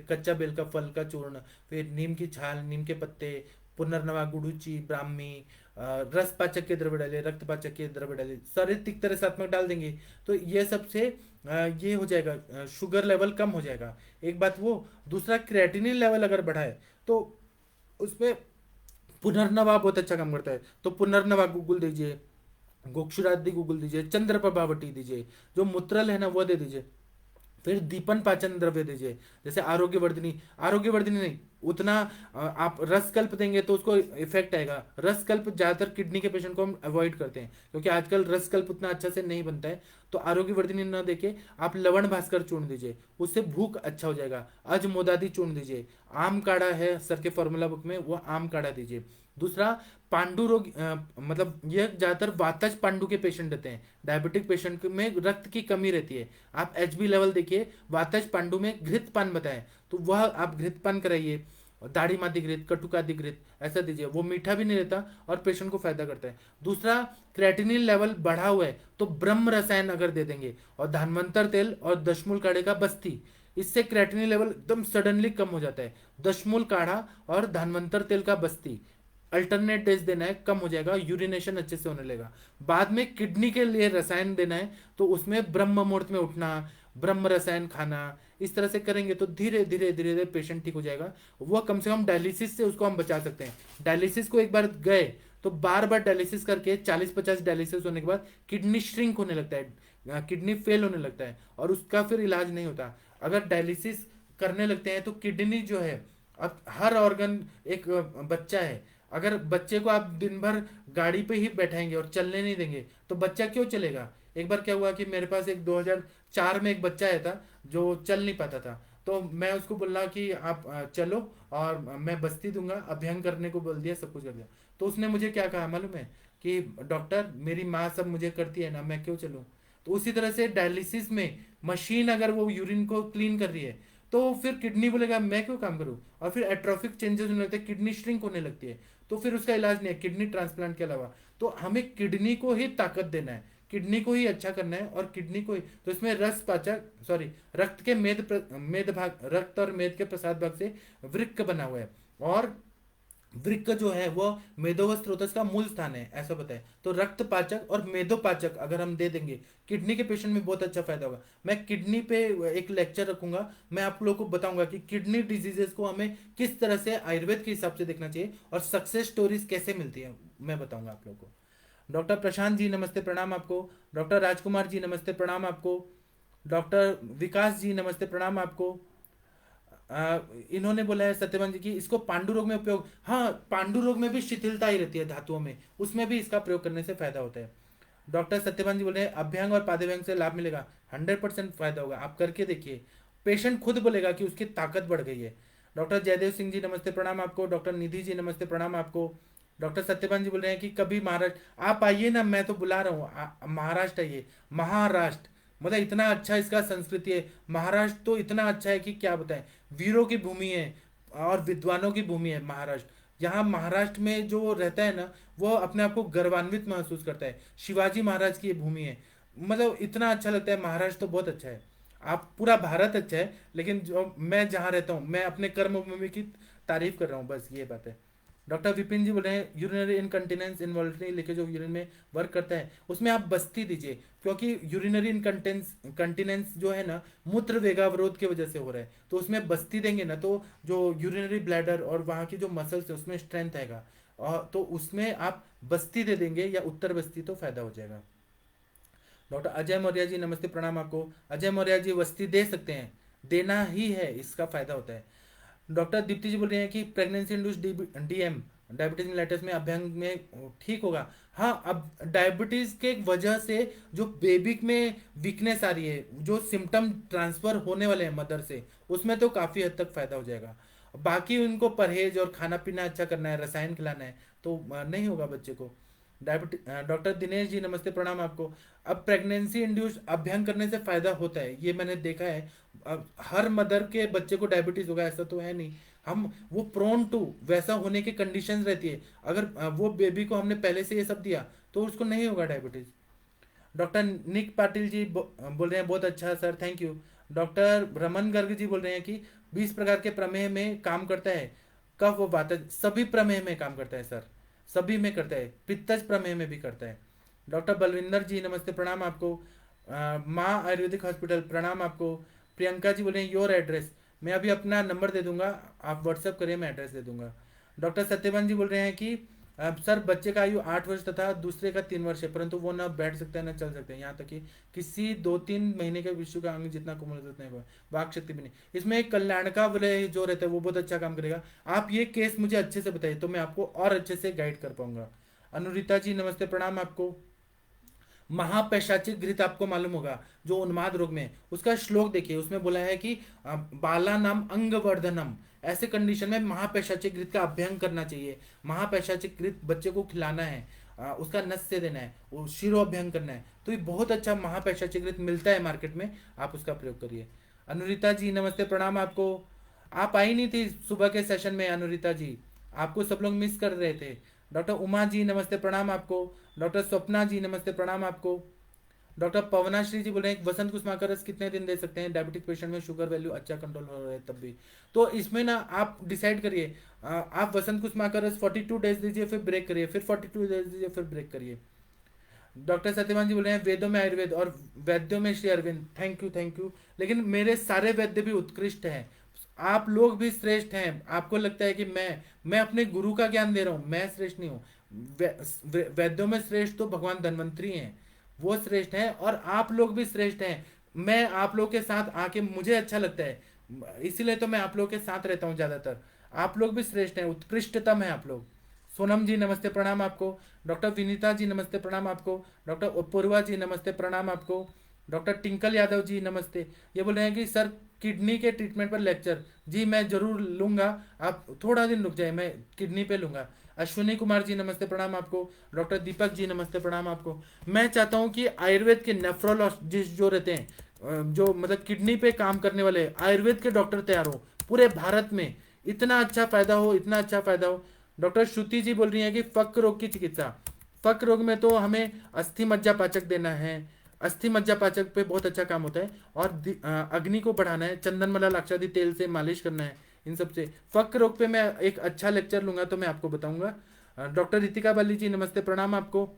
कच्चा बेल का फल का चूर्ण, फिर नीम की छाल, नीम के पत्ते, पुनर्नवा, गुडुचि, ब्राह्मी, रस पाचक के द्रव्य डालिए, रक्त पाचक के द्रव्य डालिए, सारे तिक्त रसात्मक डाल देंगे, तो ये सबसे ये हो जाएगा, शुगर लेवल कम हो जाएगा। एक बात वो, दूसरा क्रिएटिनिन लेवल अगर बढ़ा है तो उसमें पुनर्नवा बहुत अच्छा काम करता है, तो पुनर्नवा गूगल दीजिए, गोक्षुरादि गूगल दीजिए, चंद्र प्रभावटी दीजिए, जो मूत्रल है ना वो दे दीजिए। फिर दीपन पाचन द्रव्य दीजिए, जैसे आरोग्यवर्धिनी, आरोग्यवर्धिनी नहीं, उतना आप रसकल्प देंगे तो उसको इफेक्ट आएगा। रसकल्प ज्यादातर किडनी के पेशेंट को हम अवॉइड करते हैं क्योंकि आजकल रसकल्प उतना अच्छा से नहीं बनता है। तो आरोग्यवर्धिनी न देके आप लवण भास्कर चूर्ण दीजिए, उससे भूख अच्छा हो जाएगा। अजमोदादी चूर्ण दीजिए। आम काढ़ा है सर के फॉर्मूला बुक में, वो आम काढ़ा दीजिए। दूसरा, पांडु रोग, मतलब ये ज्यादातर वातज पांडु के पेशेंट रहते हैं। डायबिटिक पेशेंट में रक्त की कमी रहती है। आप एचबी लेवल देखिए, वातज पांडु में घृतपान बताएं तो वह आप घृतपान कराइए। दाढ़ी माती घृत, कटुकादि घृत ऐसा दीजिए, वो मीठा भी नहीं रहता और पेशेंट को फायदा करता है। दूसरा, क्रेटिनिन लेवल बढ़ा हुआ है तो ब्रह्म रसायन अगर दे देंगे, और धानवंतर तेल और दशमूल काढ़े का बस्ती, इससे क्रेटिनिन लेवल एकदम सडनली कम हो जाता है। दशमूल काढ़ा और धानवंतर तेल का बस्ती अल्टरनेट डेज देना है, कम हो जाएगा, यूरिनेशन अच्छे से होने लगेगा। बाद में किडनी के लिए रसायन देना है तो उसमें ब्रह्म मुहूर्त में उठना, ब्रह्म रसायन खाना, इस तरह से करेंगे तो धीरे धीरे धीरे धीरे पेशेंट ठीक हो जाएगा। वह कम से कम डायलिसिस से उसको हम बचा सकते हैं। डायलिसिस को एक बार गए तो बार बार डायलिसिस करके 40-50 डायलिसिस होने के बाद किडनी श्रिंक होने लगता है, किडनी फेल होने लगता है और उसका फिर इलाज नहीं होता। अगर डायलिसिस करने लगते हैं तो किडनी जो है, अब हर ऑर्गन, एक बच्चा है, अगर बच्चे को आप दिन भर गाड़ी पे ही बैठाएंगे और चलने नहीं देंगे तो बच्चा क्यों चलेगा। एक बार क्या हुआ कि मेरे पास एक 2004 में एक बच्चा आया था जो चल नहीं पाता था, तो मैं उसको बोला कि आप चलो और मैं बस्ती दूंगा, अभ्यंग करने को बोल दिया, सब कुछ कर दिया। तो उसने मुझे क्या कहा मालूम है कि डॉक्टर मेरी माँ सब मुझे करती है ना, मैं क्यों चलूँ। तो उसी तरह से डायलिसिस में मशीन अगर वो यूरिन को क्लीन कर रही है तो फिर किडनी बोलेगा मैं क्यों काम करूं, और फिर एट्रोफिक चेंजेस होने लगते हैं, किडनी श्रिंक होने लगती है, तो फिर उसका इलाज नहीं है किडनी ट्रांसप्लांट के अलावा। तो हमें किडनी को ही ताकत देना है, किडनी को ही अच्छा करना है और किडनी को ही, तो इसमें रस पाचक सॉरी रक्त के मेद भाग, रक्त और मेद के प्रसाद भाग से वृक्क बना हुआ है, और वृक्क जो है वो मेदोव स्रोतस का मूल स्थान है ऐसा बताए। तो रक्त पाचक और मेदोपाचक अगर हम दे देंगे किडनी के पेशेंट में बहुत अच्छा फायदा होगा। मैं किडनी पे एक लेक्चर रखूंगा, मैं आप लोगों को बताऊंगा कि किडनी डिजीजेस को हमें किस तरह से आयुर्वेद के हिसाब से देखना चाहिए और सक्सेस स्टोरीज कैसे मिलती है, मैं बताऊंगा आप लोगों को। डॉक्टर प्रशांत जी नमस्ते प्रणाम आपको। डॉक्टर राजकुमार जी नमस्ते प्रणाम आपको। डॉक्टर विकास जी नमस्ते प्रणाम आपको। इन्होंने बोला है सत्यवान जी की इसको पांडु रोग में उपयोग, हाँ पांडु रोग में भी शिथिलता ही रहती है धातुओं में, उसमें भी इसका प्रयोग करने से फायदा होता है। डॉक्टर सत्यवान जी बोल रहे हैं अभ्यंग और पादव्यंग से लाभ मिलेगा, 100% फायदा होगा, आप करके देखिए, पेशेंट खुद बोलेगा कि उसकी ताकत बढ़ गई है। डॉक्टर जयदेव सिंह जी नमस्ते प्रणाम आपको। डॉक्टर निधि जी नमस्ते प्रणाम आपको। डॉक्टर सत्यवान जी बोल रहे हैं कि कभी महाराष्ट्र आप आइए ना, मैं तो बुला रहा हूँ, महाराष्ट्र आइए। महाराष्ट्र मतलब इतना अच्छा इसका संस्कृति है, महाराष्ट्र तो इतना अच्छा है कि क्या बताएं, वीरों की भूमि है और विद्वानों की भूमि है महाराष्ट्र। यहाँ महाराष्ट्र में जो रहता है ना वो अपने आप को गर्वान्वित महसूस करता है, शिवाजी महाराज की ये भूमि है, मतलब इतना अच्छा लगता है। महाराष्ट्र तो बहुत अच्छा है, आप पूरा भारत अच्छा है, लेकिन जो मैं जहाँ रहता हूँ मैं अपने कर्म भूमि की तारीफ कर रहा हूँ, बस ये बात है। डॉक्टर विपिन जी बोल रहे हैं यूरिनरी इनकंटिनेंस इन्वॉल्टरी लेके जो यूरिन में वर्क करता है उसमें आप बस्ती दीजिए, क्योंकि यूरिनरी इनकंटिनेंस जो है ना मूत्र वेगावरोध की वजह से हो रहा है, तो उसमें बस्ती देंगे ना तो जो यूरिनरी ब्लैडर और वहाँ की जो मसल्स है उसमें स्ट्रेंथ आएगा, और तो उसमें आप बस्ती दे देंगे या उत्तर बस्ती तो फायदा हो जाएगा। डॉक्टर अजय मौर्य जी नमस्ते प्रणाम आपको। अजय मौर्य जी बस्ती दे सकते हैं, देना ही है, इसका फायदा होता है। डॉक्टर दीप्ति जी बोल रहे हैं कि pregnancy induce DM diabetes mellitus में अभ्यंग में ठीक होगा। हाँ, अब डायबिटीज के वजह से जो बेबी में वीकनेस आ रही है, जो सिम्टम ट्रांसफर होने वाले हैं मदर से, उसमें तो काफी हद तक फायदा हो जाएगा। बाकी उनको परहेज और खाना पीना अच्छा करना है, रसायन खिलाना है, तो नहीं होगा बच्चे को डायबिटीज। डॉक्टर दिनेश जी नमस्ते प्रणाम आपको। अब प्रेगनेंसी इंड्यूस अभ्यंग करने से फायदा होता है, ये मैंने देखा है। अब हर मदर के बच्चे को डायबिटीज होगा ऐसा तो है नहीं, हम वो प्रोन टू वैसा होने की कंडीशन रहती है, अगर वो बेबी को हमने पहले से ये सब दिया तो उसको नहीं होगा डायबिटीज। डॉक्टर निक पाटिल जी बोल रहे हैं बहुत अच्छा sir, thank you. Doctor Raman Garg ji बोल रहे हैं कि 20 प्रकार के प्रमेह में काम करता है, कफ व वातज सभी प्रमेह में काम करता है सर, सभी में करता है, पित्तज प्रमेह में भी करता है। डॉक्टर बलविंदर जी नमस्ते प्रणाम आपको। माँ आयुर्वेदिक हॉस्पिटल प्रणाम आपको। प्रियंका जी बोले योर एड्रेस, मैं अभी अपना नंबर दे दूंगा, आप व्हाट्सएप करिए, मैं एड्रेस दे दूंगा। डॉक्टर सत्यवान जी बोल रहे हैं कि अब सर बच्चे का आयु 8 वर्ष तथा दूसरे का 3 वर्ष है, परंतु वो ना बैठ सकते हैं ना चल सकते हैं, यहाँ तक कि किसी 2-3 महीने के विश्व का अंग जितना कोमल नहीं हुआ, वाक शक्ति भी नहीं। इसमें एक कल्याण का वलय जो रहता है वो बहुत अच्छा काम करेगा। आप ये केस मुझे अच्छे से बताइए तो मैं आपको और अच्छे से गाइड कर पाऊंगा। अनुरिता जी नमस्ते प्रणाम आपको। महापैशाचिक घृत आपको मालूम होगा जो उन्माद रोग में है, उसका श्लोक देखिए, उसमें बोला है कि बाला नाम अंग वर्धनम। ऐसे कंडीशन में महापैशाचिक घृत का अभ्यंग करना चाहिए। महापैशाचिक घृत बच्चे को खिलाना है, उसका नस से देना है, वो शिरो अभ्यंग करना है, तो ये बहुत अच्छा महापैशाचिक घृत मिलता है मार्केट में, आप उसका प्रयोग करिए। अनुरिता जी नमस्ते प्रणाम आपको। आप आई नहीं थी सुबह के सेशन में अनुरिता जी, आपको सब लोग मिस कर रहे थे। डॉक्टर उमा जी नमस्ते प्रणाम आपको। डॉक्टर स्वप्ना जी नमस्ते प्रणाम आपको। डॉक्टर पवनाश्री जी बोल रहे हैं वसंत कुसुमाकर रस कितने दिन दे सकते हैं डायबिटिक पेशेंट में शुगर वैल्यू अच्छा कंट्रोल हो रहा है तब भी। तो इसमें ना आप डिसाइड करिए, आप वसंत कुसुमाकर रस 42 डेज दीजिए फिर ब्रेक करिए, फिर 42 डेज दीजिए फिर ब्रेक करिए। डॉक्टर सत्यवान जी बोल रहे हैं वेदों में आयुर्वेद और वैद्यों में Shri Arvind. Thank you thank you, लेकिन मेरे सारे वैद्य भी उत्कृष्ट हैं, आप लोग भी श्रेष्ठ हैं। आपको लगता है कि मैं अपने गुरु का ज्ञान दे रहा हूँ, मैं श्रेष्ठ नहीं हूँ। वैद्यों में श्रेष्ठ तो भगवान धन्वंतरी हैं, वो श्रेष्ठ हैं, और आप लोग भी श्रेष्ठ हैं। मैं आप लोग के साथ आके मुझे अच्छा लगता है, इसीलिए तो मैं आप लोग के साथ रहता हूँ ज्यादातर। आप लोग भी श्रेष्ठ हैं, उत्कृष्टतम है आप लोग। सोनम जी नमस्ते प्रणाम आपको। डॉक्टर विनीता जी नमस्ते प्रणाम आपको। डॉक्टर अपूर्वा जी नमस्ते प्रणाम आपको। डॉक्टर टिंकल यादव जी नमस्ते। ये बोल रहे हैं कि सर किडनी के ट्रीटमेंट पर लेक्चर, जी मैं जरूर लूंगा, आप थोड़ा दिन रुक जाए, मैं किडनी पे लूंगा। अश्विनी कुमार जी नमस्ते प्रणाम आपको। डॉक्टर दीपक जी नमस्ते प्रणाम आपको। मैं चाहता हूं कि आयुर्वेद के नेफ्रोलॉजिस्ट जो रहते हैं, जो मतलब किडनी पे काम करने वाले आयुर्वेद के डॉक्टर तैयार हो पूरे भारत में, इतना अच्छा फायदा हो, इतना अच्छा फायदा हो। डॉक्टर श्रुति जी बोल रही हैं कि फक रोग की चिकित्सा, फक रोग में तो हमें अस्थि मज्जा पाचक देना है, अस्थि मज्जा पाचक पे बहुत अच्छा काम होता है, और अग्नि को बढ़ाना है, चंदन मला लाक्षादि तेल से मालिश करना है, इन सब से। फक रोग पे मैं एक अच्छा लेक्चर लूंगा तो मैं आपको बताऊंगा। डॉक्टर रितिका बाली जी नमस्ते प्रणाम आपको।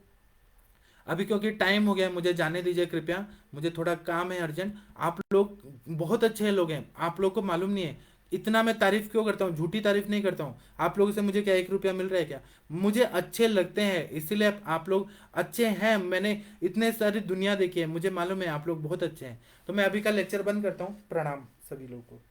अभी क्योंकि टाइम हो गया है, मुझे जाने दीजिए कृपया, मुझे थोड़ा काम है अर्जेंट। आप लोग बहुत अच्छे लोग हैं, आप लोग को मालूम नहीं है इतना मैं तारीफ क्यों करता हूँ, झूठी तारीफ नहीं करता हूँ। आप लोगों से मुझे क्या 1 रुपया मिल रहा है क्या? मुझे अच्छे लगते हैं इसीलिए आप लोग अच्छे हैं। मैंने इतने सारी दुनिया देखी है, मुझे मालूम है आप लोग बहुत अच्छे हैं। तो मैं अभी का लेक्चर बंद करता हूँ। प्रणाम सभी लोगों को।